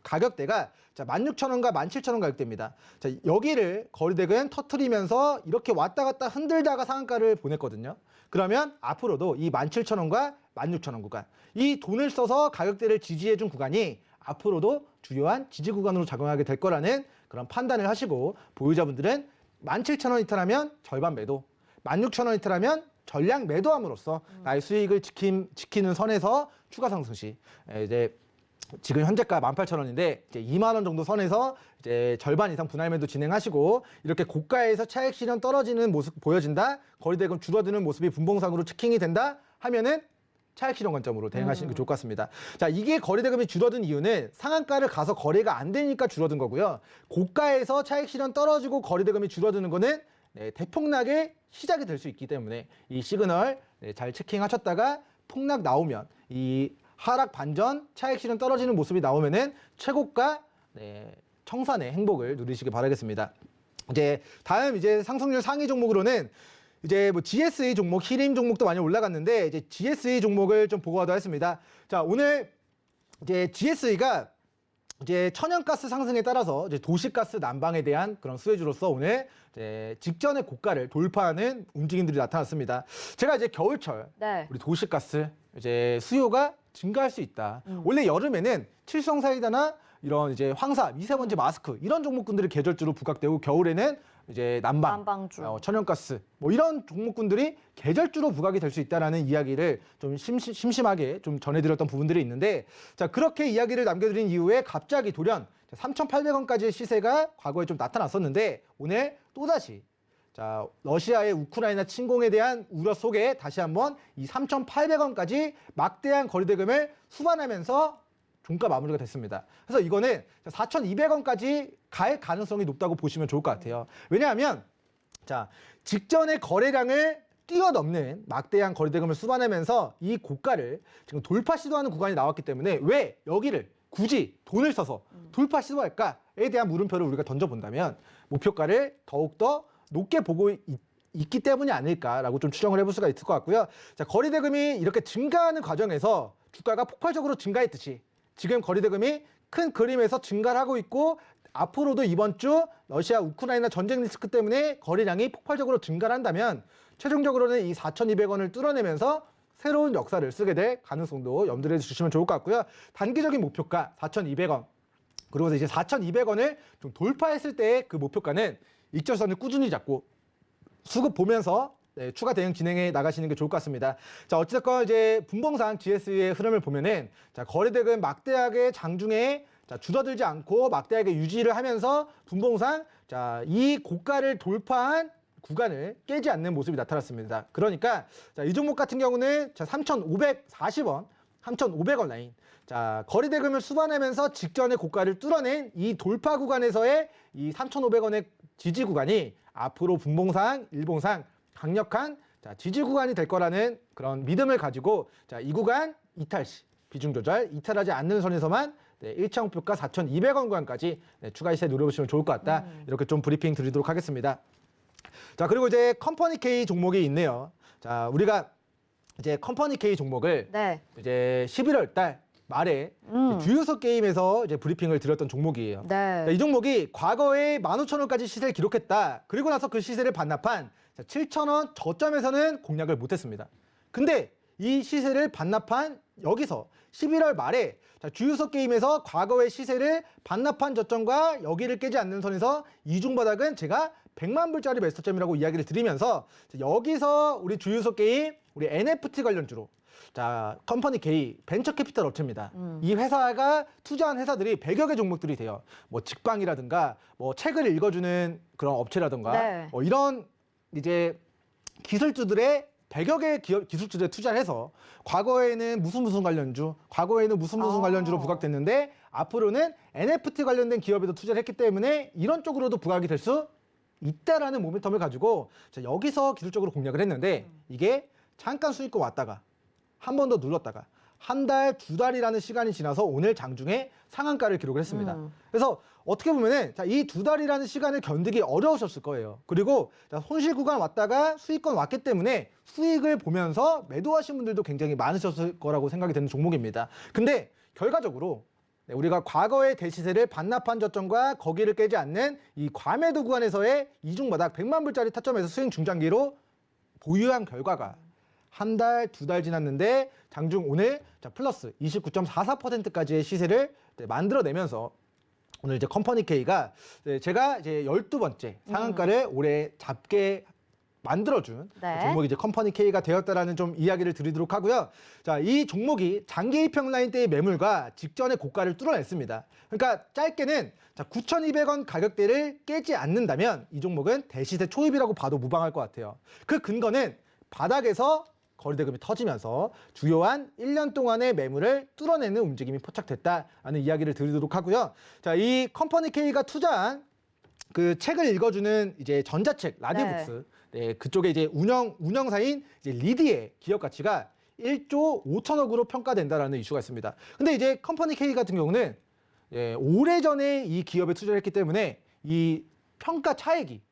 가격대가 자, 16,000원과 17,000원 가격대입니다. 자, 여기를 거래대금 터트리면서 이렇게 왔다 갔다 흔들다가 상한가를 보냈거든요. 그러면 앞으로도 이 17,000원과 16,000원 구간, 이 돈을 써서 가격대를 지지해준 구간이 앞으로도 주요한 지지 구간으로 작용하게 될 거라는 그런 판단을 하시고 보유자분들은 17,000원 이탈하면 절반 매도, 16,000원 이탈하면 전량 매도함으로써 나의 수익을 지키는 선에서 추가 상승 시 이제 지금 현재가 18,000원인데 이제 2만 원 정도 선에서 이제 절반 이상 분할 매도 진행하시고 이렇게 고가에서 차익 실현 떨어지는 모습 보여진다, 거래대금 줄어드는 모습이 분봉상으로 체킹이 된다 하면은 차익 실현 관점으로 대응하시는 게 좋을 것 같습니다. 자, 이게 거래대금이 줄어든 이유는 상한가를 가서 거래가 안 되니까 줄어든 거고요. 고가에서 차익 실현 떨어지고 거래대금이 줄어드는 거는 대폭락의 시작이 될 수 있기 때문에 이 시그널 잘 체킹하셨다가 폭락 나오면 이 하락 반전 차익 실현 떨어지는 모습이 나오면은 최고가 청산의 행복을 누리시길 바라겠습니다. 이제 다음 이제 상승률 상위 종목으로는 이제 뭐 GSE 종목, 히림 종목도 많이 올라갔는데 이제 GSE 종목을 좀 보고 가도록 하겠습니다. 자, 오늘 이제 GSE가 이제 천연가스 상승에 따라서 이제 도시가스 난방에 대한 그런 수혜주로서 오늘 이제 직전의 고가를 돌파하는 움직임들이 나타났습니다. 제가 이제 겨울철 우리 도시가스 이제 수요가 증가할 수 있다. 원래 여름에는 칠성사이다나 이런 이제 황사, 미세먼지 마스크 이런 종목군들이 계절주로 부각되고 겨울에는 이제 난방주, 천연가스 뭐 이런 종목군들이 계절주로 부각이 될 수 있다라는 이야기를 좀 심심하게 좀 전해드렸던 부분들이 있는데 자, 그렇게 이야기를 남겨드린 이후에 갑자기 돌연 3,800원까지의 시세가 과거에 좀 나타났었는데 오늘 또다시 자, 러시아의 우크라이나 침공에 대한 우려 속에 다시 한번 이 3,800원까지 막대한 거래대금을 수반하면서 종가 마무리가 됐습니다. 그래서 이거는 4,200원까지 갈 가능성이 높다고 보시면 좋을 것 같아요. 왜냐하면 자, 직전의 거래량을 뛰어넘는 막대한 거래대금을 수반하면서 이 고가를 지금 돌파 시도하는 구간이 나왔기 때문에 왜 여기를 굳이 돈을 써서 돌파 시도할까에 대한 물음표를 우리가 던져본다면 목표가를 더욱더 높게 보고 있기 때문이 아닐까라고 좀 추정을 해볼 수가 있을 것 같고요. 자, 거래대금이 이렇게 증가하는 과정에서 주가가 폭발적으로 증가했듯이 지금 거래대금이 큰 그림에서 증가를 하고 있고 앞으로도 이번 주 러시아 우크라이나 전쟁 리스크 때문에 거래량이 폭발적으로 증가를 한다면 최종적으로는 이 4,200원을 뚫어내면서 새로운 역사를 쓰게 될 가능성도 염두에 두시면 좋을 것 같고요. 단기적인 목표가 4,200원. 그리고 이제 4,200원을 좀 돌파했을 때의 그 목표가는 일정선을 꾸준히 잡고 수급 보면서 추가 대응 진행해 나가시는 게 좋을 것 같습니다. 자, 어찌됐건 이제 분봉상 GS의 흐름을 보면은 자, 거래대금 막대하게 장중에 자, 줄어들지 않고 막대하게 유지를 하면서 분봉상 자, 이 고가를 돌파한 구간을 깨지 않는 모습이 나타났습니다. 그러니까 자, 이 종목 같은 경우는 자, 3,540원, 3,500원 라인. 자, 거래대금을 수반하면서 직전의 고가를 뚫어낸 이 돌파 구간에서의 이 3,500원의 지지 구간이 앞으로 분봉상, 일봉상 강력한 자, 지지 구간이 될 거라는 그런 믿음을 가지고 자, 이 구간 이탈 시 비중 조절 이탈하지 않는 선에서만 네, 1차 목표가 4,200원 구간까지 네, 추가 시세 노려보시면 좋을 것 같다. 이렇게 좀 브리핑 드리도록 하겠습니다. 자, 그리고 이제 컴퍼니 K 종목이 있네요. 자, 우리가 이제 컴퍼니 K 종목을 네. 이제 11월 달 말에 주유소 게임에서 이제 브리핑을 드렸던 종목이에요. 네. 자, 이 종목이 과거에 15,000원까지 시세를 기록했다. 그리고 나서 그 시세를 반납한 7,000원 저점에서는 공략을 못했습니다. 근데 이 시세를 반납한 여기서 11월 말에 자, 주유소 게임에서 과거의 시세를 반납한 저점과 여기를 깨지 않는 선에서 이중 바닥은 제가 100만 불짜리 매수점이라고 이야기를 드리면서 자, 여기서 우리 주유소 게임, 우리 NFT 관련주로 자, 컴퍼니 K 벤처 캐피탈 업체입니다. 이 회사가 투자한 회사들이 100여 개 종목들이 돼요. 뭐 직방이라든가 뭐 책을 읽어주는 그런 업체라든가 네. 뭐 이런 이제 기술주들의 100여 개 기술주들에 투자를 해서 과거에는 무슨 관련주, 과거에는 무슨 관련주로 부각됐는데 앞으로는 NFT 관련된 기업에도 투자를 했기 때문에 이런 쪽으로도 부각이 될 수 있다라는 모멘텀을 가지고 자, 여기서 기술적으로 공략을 했는데 이게 잠깐 수익권 왔다가 한 번 더 눌렀다가 한 달, 두 달이라는 시간이 지나서 오늘 장중에 상한가를 기록을 했습니다. 그래서 어떻게 보면은 자, 이 두 달이라는 시간을 견디기 어려우셨을 거예요. 그리고 자, 손실 구간 왔다가 수익권 왔기 때문에 수익을 보면서 매도하신 분들도 굉장히 많으셨을 거라고 생각이 되는 종목입니다. 근데 결과적으로 네, 우리가 과거의 대시세를 반납한 저점과 거기를 깨지 않는 이 과매도 구간에서의 이중바닥 100만 불짜리 타점에서 스윙 중장기로 보유한 결과가 한 달, 두 달 지났는데 장중 오늘 자, 플러스 29.44%까지의 시세를 네, 만들어내면서 오늘 이제 컴퍼니 K가 네, 제가 이제 12번째 상한가를 올해 잡게 만들어준 네. 종목이 이제 컴퍼니 K가 되었다라는 좀 이야기를 드리도록 하고요. 자, 이 종목이 장기 입형 라인 때의 매물과 직전의 고가를 뚫어냈습니다. 그러니까 짧게는 자, 9,200원 가격대를 깨지 않는다면 이 종목은 대시세 초입이라고 봐도 무방할 것 같아요. 그 근거는 바닥에서 거래대금이 터지면서 주요한 1년 동안의 매물을 뚫어내는 움직임이 포착됐다라는 이야기를 드리도록 하고요. 자, 이 컴퍼니 K가 투자한 그 책을 읽어주는 이제 전자책 라디북스, 네, 그쪽에 이제 운영사인 이제 리디의 기업 가치가 1조 5천억으로 평가된다라는 이슈가 있습니다. 근데 이제 컴퍼니 K 같은 경우는 예, 오래전에 이 기업에 투자를 했기 때문에 이 평가 차익이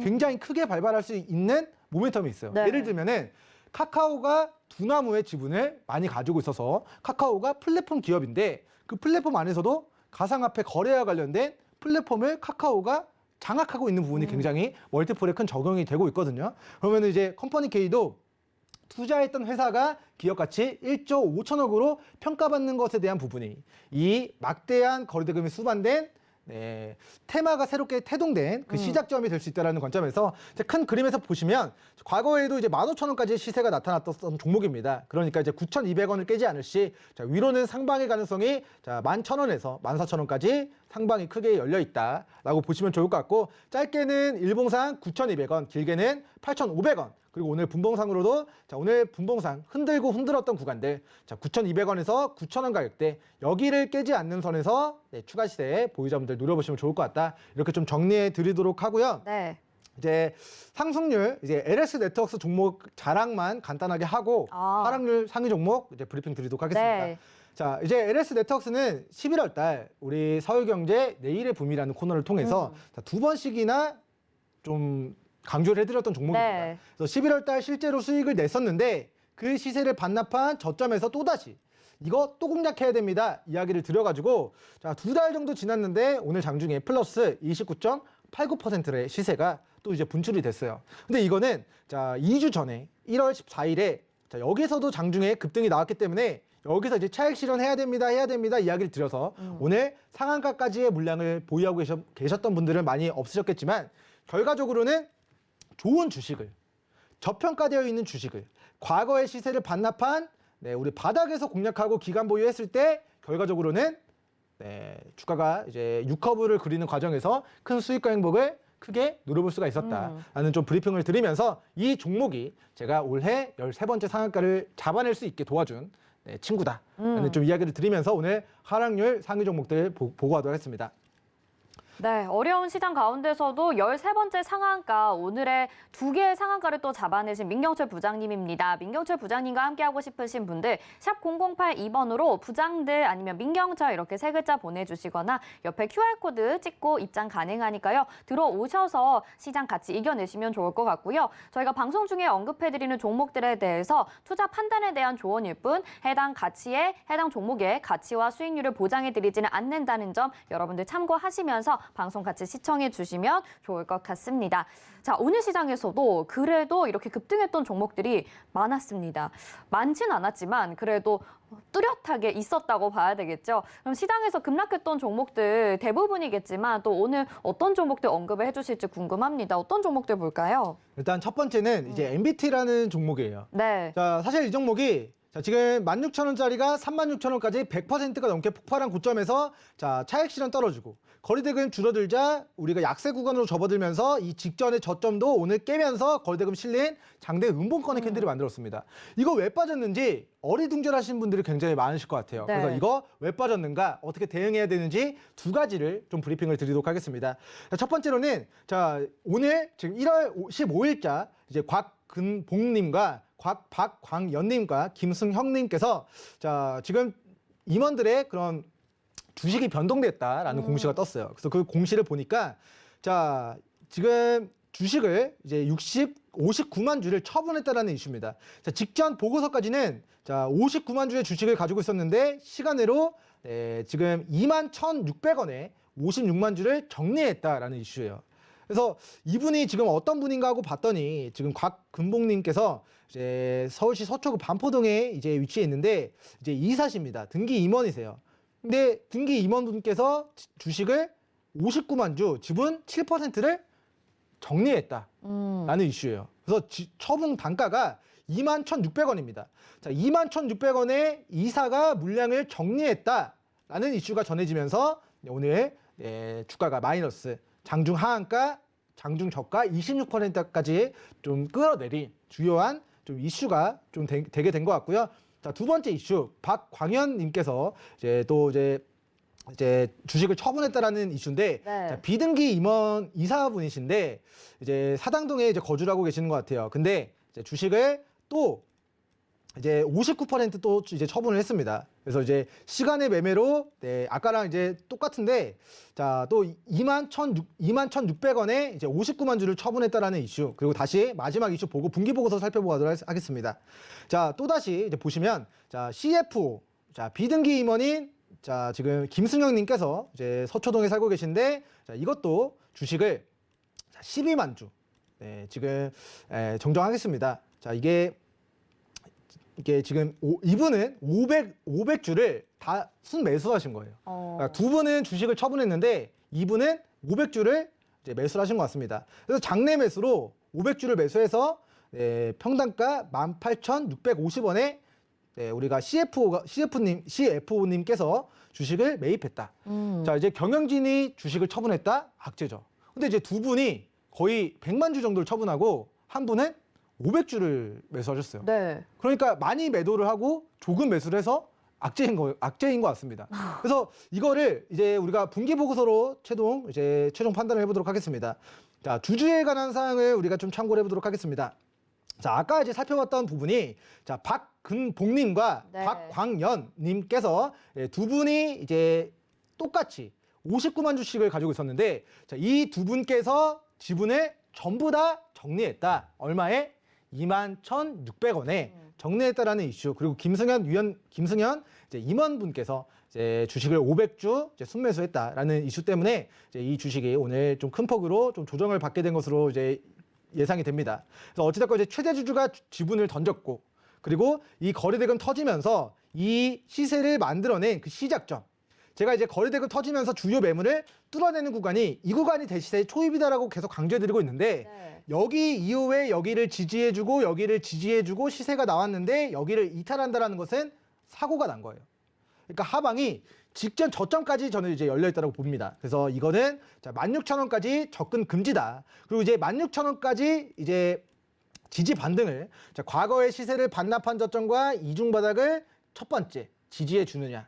굉장히 크게 발발할 수 있는 모멘텀이 있어요. 네. 예를 들면은 카카오가 두나무의 지분을 많이 가지고 있어서 카카오가 플랫폼 기업인데 그 플랫폼 안에서도 가상화폐 거래와 관련된 플랫폼을 카카오가 장악하고 있는 부분이 굉장히 멀티플에 큰 적용이 되고 있거든요. 그러면 이제 컴퍼니 K도 투자했던 회사가 기업 가치 1조 5천억으로 평가받는 것에 대한 부분이 이 막대한 거래대금이 수반된 네, 테마가 새롭게 태동된 그 시작점이 될 수 있다는 관점에서 큰 그림에서 보시면 과거에도 이제 15,000원까지 시세가 나타났던 종목입니다. 그러니까 이제 9,200원을 깨지 않을 시 자, 위로는 상방의 가능성이 자, 11,000원에서 14,000원까지 상방이 크게 열려 있다라고 보시면 좋을 것 같고 짧게는 일봉상 9,200원, 길게는 8,500원. 그리고 오늘 분봉상으로도 자, 오늘 분봉상 흔들었던 구간들 자, 9,200원에서 9,000원 가격대 여기를 깨지 않는 선에서 네, 추가 시세 보유자분들 노려보시면 좋을 것 같다. 이렇게 좀 정리해 드리도록 하고요. 네. 이제 상승률 이제 LS 네트워크스 종목 자랑만 간단하게 하고 하락률 상위 종목 이제 브리핑 드리도록 하겠습니다. 네. 자, 이제 LS 네트워크스는 11월 달 우리 서울경제 내일의 붐이라는 코너를 통해서 자, 두 번씩이나 좀 강조를 해드렸던 종목입니다. 네. 그래서 11월 달 실제로 수익을 냈었는데 그 시세를 반납한 저점에서 또다시 이거 또 공략해야 됩니다. 이야기를 드려가지고 자, 두 달 정도 지났는데 오늘 장중에 플러스 29.89%의 시세가 또 이제 분출이 됐어요. 근데 이거는 자, 2주 전에 1월 14일에 자, 여기서도 장중에 급등이 나왔기 때문에 여기서 이제 차익 실현해야 됩니다, 이야기를 드려서 오늘 상한가까지의 물량을 보유하고 계셨던 분들은 많이 없으셨겠지만 결과적으로는 좋은 주식을, 저평가되어 있는 주식을, 과거의 시세를 반납한 우리 바닥에서 공략하고 기간 보유했을 때 결과적으로는 주가가 이제 U커브를 그리는 과정에서 큰 수익과 행복을 크게 누려볼 수가 있었다라는 좀 브리핑을 드리면서 이 종목이 제가 올해 13번째 상한가를 잡아낼 수 있게 도와준 친구다라는 좀 이야기를 드리면서 오늘 하락률 상위 종목들 보고하도록 하겠습니다. 네, 어려운 시장 가운데서도 13번째 상한가, 오늘의 2개의 상한가를 또 잡아내신 민경철 부장님입니다. 민경철 부장님과 함께하고 싶으신 분들 샵 0082번으로 부장들 아니면 민경철 이렇게 3글자 보내주시거나 옆에 QR코드 찍고 입장 가능하니까요. 들어오셔서 시장 같이 이겨내시면 좋을 것 같고요. 저희가 방송 중에 언급해드리는 종목들에 대해서 투자 판단에 대한 조언일 뿐 해당 가치에 해당 종목의 가치와 수익률을 보장해드리지는 않는다는 점 여러분들 참고하시면서 방송 같이 시청해 주시면 좋을 것 같습니다. 자, 오늘 시장에서도 그래도 이렇게 급등했던 종목들이 많았습니다. 많진 않았지만 그래도 뚜렷하게 있었다고 봐야 되겠죠. 그럼 시장에서 급락했던 종목들 대부분이겠지만 또 오늘 어떤 종목들 언급을 해주실지 궁금합니다. 어떤 종목들 볼까요? 일단 첫 번째는 이제 MBT라는 종목이에요. 네. 자, 사실 이 종목이 지금 16,000원짜리가 36,000원까지 100%가 넘게 폭발한 고점에서 차익 실현 떨어지고 거리대금 줄어들자 우리가 약세 구간으로 접어들면서 이 직전의 저점도 오늘 깨면서 거리대금 실린 장대 음봉권의 캔들을 만들었습니다. 이거 왜 빠졌는지 어리둥절하신 분들이 굉장히 많으실 것 같아요. 네. 그래서 이거 왜 빠졌는가, 어떻게 대응해야 되는지 2가지를 좀 브리핑을 드리도록 하겠습니다. 첫 번째로는 오늘 지금 1월 15일자 이제 곽근봉님과 박광연님과 김승형님께서 지금 임원들의 그런 주식이 변동됐다라는 공시가 떴어요. 그래서 그 공시를 보니까 지금 주식을 이제 59만 주를 처분했다라는 이슈입니다. 직전 보고서까지는 59만 주의 주식을 가지고 있었는데 시간으로 지금 21,600원에 56만 주를 정리했다라는 이슈예요. 그래서 이분이 지금 어떤 분인가 하고 봤더니 지금 곽근봉님께서 이제 서울시 서초구 반포동에 이제 위치해 있는데 이제 이사십니다. 등기 임원이세요. 근데 등기 임원분께서 주식을 59만 주, 지분 7%를 정리했다라는 이슈예요. 그래서 처분 단가가 21,600원입니다. 21,600원에 이사가 물량을 정리했다라는 이슈가 전해지면서 오늘 주가가 마이너스, 장중 하한가, 장중 저가 26%까지 좀 끌어내린 주요한 좀 이슈가 좀 되게 된 것 같고요. 두 번째 이슈, 박광현님께서 이제 주식을 처분했다라는 이슈인데 네. 비등기 임원 이사분이신데 이제 사당동에 이제 거주를 하고 계시는 것 같아요. 근데 이제 주식을 또 이제 59% 또 이제 처분을 했습니다. 그래서 이제 시간의 매매로 아까랑 이제 똑같은데 또 21,600원에 이제 59만 주를 처분했다라는 이슈, 그리고 다시 마지막 이슈 보고 분기 보고서 살펴보도록 하겠습니다. 또다시 이제 보시면 CFO 비등기 임원인 지금 김승영님께서 이제 서초동에 살고 계신데 이것도 주식을 12만 주 지금 정정하겠습니다. 이게 지금 이분은 500주를 다 순매수하신 거예요. 그러니까 두 분은 주식을 처분했는데 이분은 500주를 이제 매수를 하신 것 같습니다. 그래서 장내 매수로 500주를 매수해서 평단가 18,650원에 우리가 CFO님께서 주식을 매입했다. 이제 경영진이 주식을 처분했다. 악재죠. 근데 이제 두 분이 거의 100만 주 정도를 처분하고 한 분은 500주를 매수하셨어요. 네. 그러니까 많이 매도를 하고 조금 매수를 해서 악재인 것 같습니다. 그래서 이거를 이제 우리가 분기 보고서로 최종 판단을 해보도록 하겠습니다. 주주에 관한 사항을 우리가 좀 참고를 해보도록 하겠습니다. 아까 이제 살펴봤던 부분이 박근봉님과 네. 박광연님께서 두 분이 이제 똑같이 59만 주씩을 가지고 있었는데 이 두 분께서 지분을 전부 다 정리했다. 얼마에? 21,600원에 정리했다라는 이슈. 그리고 김승현 이제 임원분께서 이제 주식을 500주 이제 순매수했다라는 이슈 때문에 이제 이 주식이 오늘 좀 큰 폭으로 좀 조정을 받게 된 것으로 이제 예상이 됩니다. 그래서 어찌됐건 이제 최대 주주가 지분을 던졌고, 그리고 이 거래대금 터지면서 이 시세를 만들어낸 그 시작점. 제가 이제 거래대금 터지면서 주요 매물을 뚫어내는 구간이 이 구간이 대시세 초입이다라고 계속 강조해드리고 있는데 네. 여기 이후에 여기를 지지해주고 여기를 지지해주고 시세가 나왔는데 여기를 이탈한다라는 것은 사고가 난 거예요. 그러니까 하방이 직전 저점까지 저는 이제 열려있다고 봅니다. 그래서 이거는 자, 16,000원까지 접근 금지다. 그리고 이제 16,000원까지 이제 지지 반등을 자, 과거의 시세를 반납한 저점과 이중 바닥을 첫 번째 지지해 주느냐.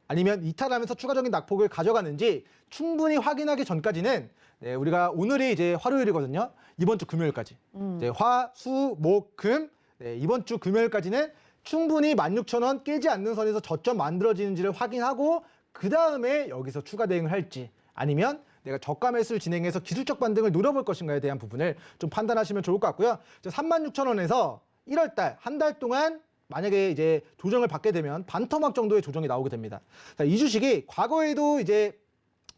아니면 이탈하면서 추가적인 낙폭을 가져가는지 충분히 확인하기 전까지는 네, 우리가 오늘이 이제 화요일이거든요. 이번 주 금요일까지. 네, 화, 수, 목, 금 네, 이번 주 금요일까지는 충분히 16,000원 깨지 않는 선에서 저점 만들어지는지를 확인하고 그 다음에 여기서 추가 대응을 할지 아니면 내가 저가 매수를 진행해서 기술적 반등을 노려볼 것인가에 대한 부분을 좀 판단하시면 좋을 것 같고요. 36,000원에서 1월 달, 한 달 동안 만약에 이제 조정을 받게 되면 반토막 정도의 조정이 나오게 됩니다. 자, 이 주식이 과거에도 이제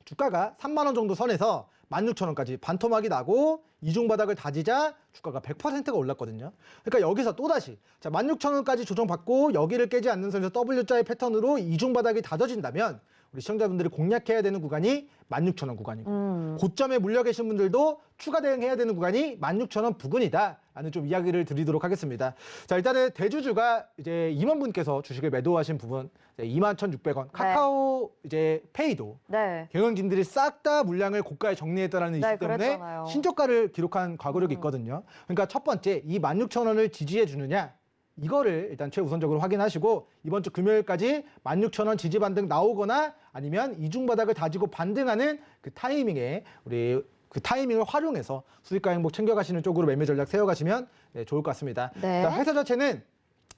주가가 3만 원 정도 선에서 16,000원까지 반토막이 나고 이중 바닥을 다지자 주가가 100%가 올랐거든요. 그러니까 여기서 또다시 자, 16,000원까지 조정받고 여기를 깨지 않는 선에서 W자의 패턴으로 이중 바닥이 다져진다면 우리 시청자분들이 공략해야 되는 구간이 16,000원 구간이고 고점에 물려 계신 분들도 추가 대응해야 되는 구간이 16,000원 부근이다 라는 좀 이야기를 드리도록 하겠습니다. 자, 일단은 대주주가 이제 임원분께서 주식을 매도하신 부분 21,600원 카카오 이제 페이도 네. 경영진들이 싹 다 물량을 고가에 정리했다라는 네, 이슈 때문에 그랬잖아요. 신저가를 기록한 과거력이 있거든요. 그러니까 첫 번째 이 16,000원을 지지해 주느냐 이거를 일단 최우선적으로 확인하시고 이번 주 금요일까지 16,000원 지지 반등 나오거나 아니면 이중 바닥을 다지고 반등하는 그 타이밍에 우리 그 타이밍을 활용해서 수익과 행복 챙겨가시는 쪽으로 매매 전략 세워가시면 네, 좋을 것 같습니다. 네. 자, 회사 자체는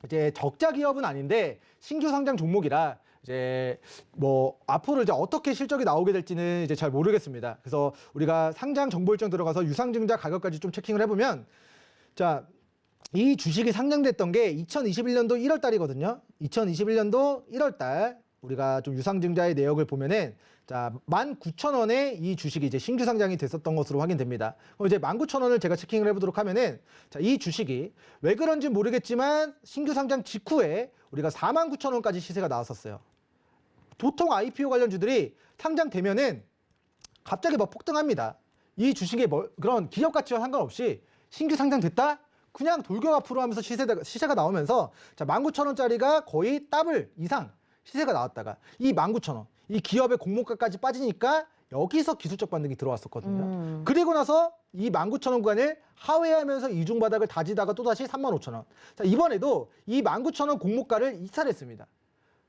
이제 적자 기업은 아닌데 신규 상장 종목이라 이제 뭐 앞으로 이제 어떻게 실적이 나오게 될지는 이제 잘 모르겠습니다. 그래서 우리가 상장 정보 일정 들어가서 유상증자 가격까지 좀 체킹을 해보면 자. 이 주식이 상장됐던 게 2021년도 1월 달이거든요. 2021년도 1월 달 우리가 좀 유상증자의 내역을 보면은 자, 19,000원에 이 주식이 이제 신규 상장이 됐었던 것으로 확인됩니다. 그럼 이제 19,000원을 제가 체킹을 해보도록 하면은 자, 이 주식이 왜 그런지 모르겠지만 신규 상장 직후에 우리가 49,000원까지 시세가 나왔었어요. 보통 IPO 관련주들이 상장되면은 갑자기 막 폭등합니다. 이 주식의 그런 기업 가치와 상관없이 신규 상장됐다? 그냥 돌격 앞으로 하면서 시세가 나오면서 자 19,000원짜리가 거의 더블 이상 시세가 나왔다가 이 19,000원 이 기업의 공모가까지 빠지니까 여기서 기술적 반등이 들어왔었거든요. 그리고 나서 이 19,000원 구간을 하회하면서 이중 바닥을 다지다가 또다시 35,000원. 자 이번에도 이 19,000원 공모가를 이탈했습니다.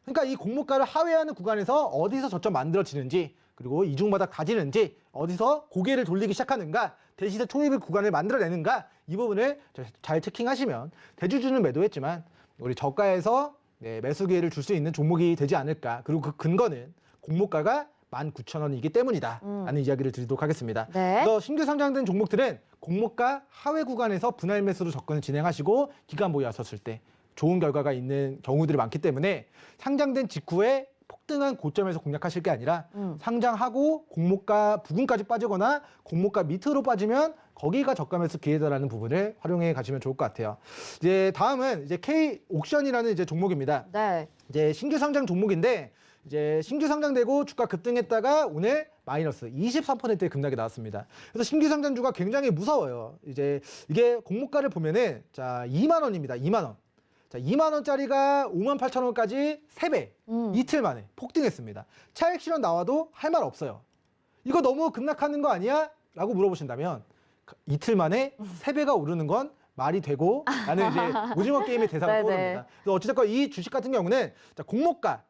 그러니까 이 공모가를 하회하는 구간에서 어디서 저점 만들어지는지 그리고 이중 바닥 다지는지 어디서 고개를 돌리기 시작하는가 대시세 초입의 구간을 만들어내는가 이 부분을 잘 체킹하시면 대주주는 매도했지만 우리 저가에서 네, 매수 기회를 줄 수 있는 종목이 되지 않을까. 그리고 그 근거는 공모가가 19,000원이기 때문이다 라는 이야기를 드리도록 하겠습니다. 네. 그래서 신규 상장된 종목들은 공모가 하회 구간에서 분할 매수로 접근을 진행하시고 기간 보유하셨을 때 좋은 결과가 있는 경우들이 많기 때문에 상장된 직후에 폭등한 고점에서 공략하실 게 아니라 상장하고 공모가 부근까지 빠지거나 공모가 밑으로 빠지면 거기가 저가 매수 기회다라는 부분을 활용해 가시면 좋을 것 같아요. 이제 다음은 이제 K 옥션이라는 이제 종목입니다. 네. 이제 신규 상장 종목인데 이제 신규 상장되고 주가 급등했다가 오늘 마이너스 23%의 급락이 나왔습니다. 그래서 신규 상장주가 굉장히 무서워요. 이제 이게 공모가를 보면은 자 2만 원입니다. 2만 원. 자, 2만 원짜리가 58,000원까지 3배 이틀 만에 폭등했습니다. 차익 실현 나와도 할 말 없어요. 이거 너무 급락하는 거 아니야? 라고 물어보신다면 이틀 만에 3배가 오르는 건 말이 되고 라는 이제 오징어 게임의 대상을 떠오릅니다. 그래서 어찌됐건 이 주식 같은 경우는 자, 공모가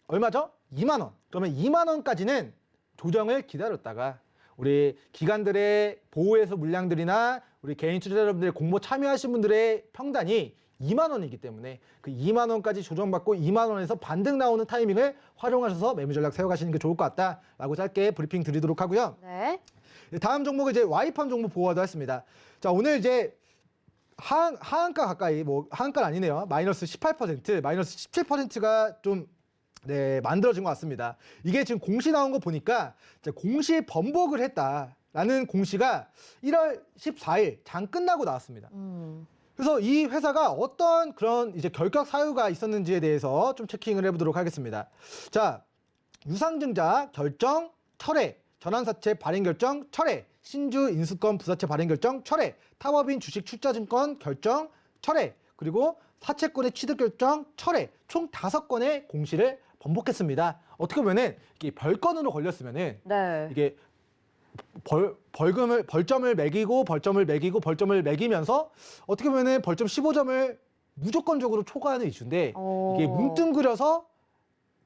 얼마죠? 2만 원. 그러면 2만 원까지는 조정을 기다렸다가 우리 기관들의 보호해서 물량들이나 우리 개인 투자자 여러분들의 공모 참여하신 분들의 평단이 2만 원이기 때문에 그 2만 원까지 조정받고 2만 원에서 반등 나오는 타이밍을 활용하셔서 매매 전략 세워가시는 게 좋을 것 같다라고 짧게 브리핑 드리도록 하고요. 네. 다음 종목은 이제 와이팜 종목 보호하도 했습니다. 자 오늘 이제 하한가 가까이 뭐 하한가는 아니네요. 마이너스 18%, 마이너스 17%가 좀 네, 만들어진 것 같습니다. 이게 지금 공시 나온 거 보니까 공시 번복을 했다라는 공시가 1월 14일 장 끝나고 나왔습니다. 그래서 이 회사가 어떤 그런 이제 결격 사유가 있었는지에 대해서 좀 체킹을 해보도록 하겠습니다. 자, 유상증자 결정 철회, 전환사채 발행 결정 철회, 신주 인수권 부사채 발행 결정 철회, 타법인 주식 출자증권 결정 철회, 그리고 사채권의 취득 결정 철회, 총 5건의 공시를 번복했습니다. 어떻게 보면은 이게 별건으로 걸렸으면은 네. 이게 벌점을 매기고 매기면서 어떻게 보면은 벌점 15점을 무조건적으로 초과하는 이슈인데 이게 뭉뚱그려서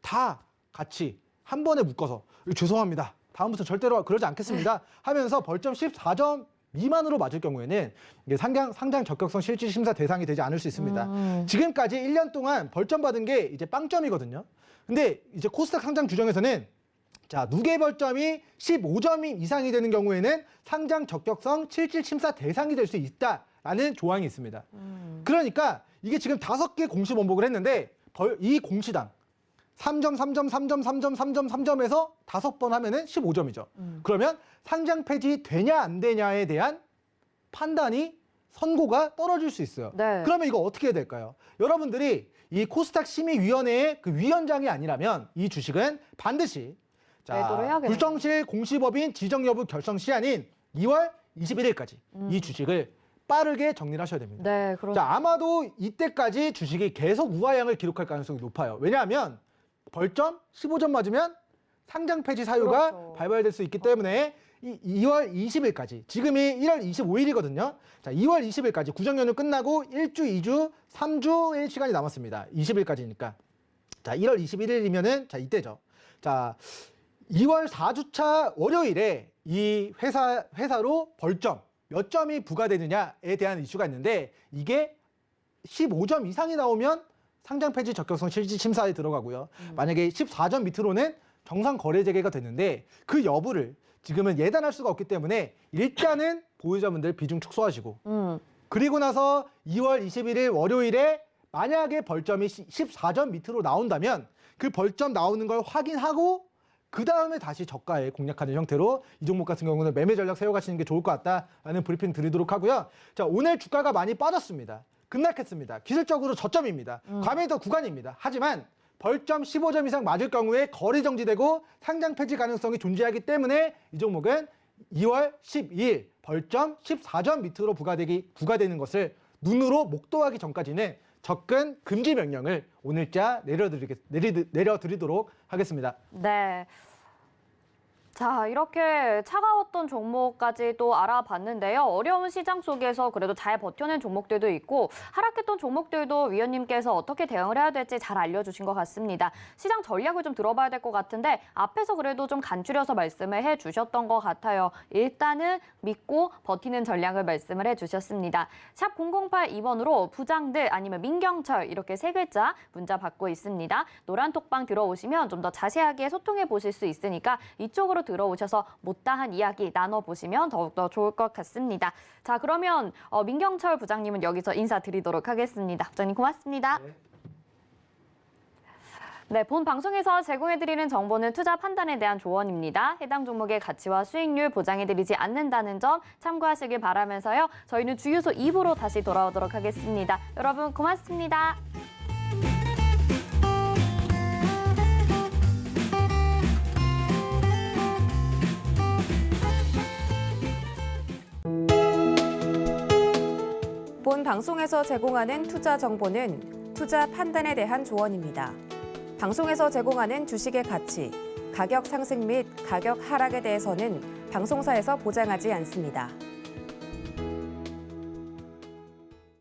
다 같이 한 번에 묶어서 죄송합니다. 다음부터 절대로 그러지 않겠습니다. 하면서 벌점 14점 미만으로 맞을 경우에는 이게 상장 적격성 실질 심사 대상이 되지 않을 수 있습니다. 지금까지 1년 동안 벌점 받은 게 이제 빵점이거든요. 근데 이제 코스닥 상장 규정에서는 자, 누계 벌점이 15점 이상이 되는 경우에는 상장 적격성 실질 심사 대상이 될 수 있다라는 조항이 있습니다. 그러니까 이게 지금 5개 공시 번복을 했는데 이 공시당 3점, 3점, 3점, 3점, 3점, 3점에서 5번 하면은 15점이죠. 그러면 상장 폐지 되냐 안 되냐에 대한 판단이 선고가 떨어질 수 있어요. 네. 그러면 이거 어떻게 해야 될까요? 여러분들이 이 코스닥 심의위원회의 그 위원장이 아니라면 이 주식은 반드시 매도를 해야겠네요. 불성실 공시법인 지정 여부 결정 시한인 2월 21일까지 이 주식을 빠르게 정리를 하셔야 됩니다. 네, 자, 아마도 이때까지 주식이 계속 우하향을 기록할 가능성이 높아요. 왜냐하면 벌점 15점 맞으면 상장 폐지 사유가 그렇죠. 발발될 수 있기 때문에 2월 20일까지, 지금이 1월 25일이거든요. 자, 2월 20일까지 구정연휴 끝나고 1주, 2주, 3주의 시간이 남았습니다. 20일까지니까. 자, 1월 21일이면은 자, 이때죠. 자, 2월 4주차 월요일에 이 회사로 벌점 몇 점이 부과되느냐에 대한 이슈가 있는데 이게 15점 이상이 나오면 상장 폐지 적격성 실질 심사에 들어가고요. 만약에 14점 밑으로는 정상 거래 재개가 됐는데 그 여부를 지금은 예단할 수가 없기 때문에 일단은 보유자분들 비중 축소하시고 그리고 나서 2월 21일 월요일에 만약에 벌점이 14점 밑으로 나온다면 그 벌점 나오는 걸 확인하고 그 다음에 다시 저가에 공략하는 형태로 이 종목 같은 경우는 매매 전략 세워가시는 게 좋을 것 같다라는 브리핑 드리도록 하고요. 자, 오늘 주가가 많이 빠졌습니다. 급락했습니다. 기술적으로 저점입니다. 과매도 구간입니다. 하지만 벌점 15점 이상 맞을 경우에 거래 정지되고 상장 폐지 가능성이 존재하기 때문에 이 종목은 2월 12일 벌점 14점 밑으로 부과되는 것을 눈으로 목도하기 전까지는 접근 금지 명령을 오늘자 내려드리도록 하겠습니다. 네. 자, 이렇게 차가웠던 종목까지 또 알아봤는데요. 어려운 시장 속에서 그래도 잘 버텨낸 종목들도 있고 하락했던 종목들도 위원님께서 어떻게 대응을 해야 될지 잘 알려주신 것 같습니다. 시장 전략을 좀 들어봐야 될 것 같은데 앞에서 그래도 좀 간추려서 말씀을 해주셨던 것 같아요. 일단은 믿고 버티는 전략을 말씀을 해주셨습니다. 샵 0082번으로 부장들 아니면 민경철 이렇게 3글자 문자 받고 있습니다. 노란 톡방 들어오시면 좀 더 자세하게 소통해 보실 수 있으니까 이쪽으로 들어오셔서 못다한 이야기 나눠보시면 더욱더 좋을 것 같습니다. 자, 그러면 민경철 부장님은 여기서 인사드리도록 하겠습니다. 부장님 고맙습니다. 네, 본 방송에서 제공해드리는 정보는 투자 판단에 대한 조언입니다. 해당 종목의 가치와 수익률 보장해드리지 않는다는 점 참고하시길 바라면서요. 저희는 주유소 2부로 다시 돌아오도록 하겠습니다. 여러분 고맙습니다. 본 방송에서 제공하는 투자 정보는 투자 판단에 대한 조언입니다. 방송에서 제공하는 주식의 가치, 가격 상승 및 가격 하락에 대해서는 방송사에서 보장하지 않습니다.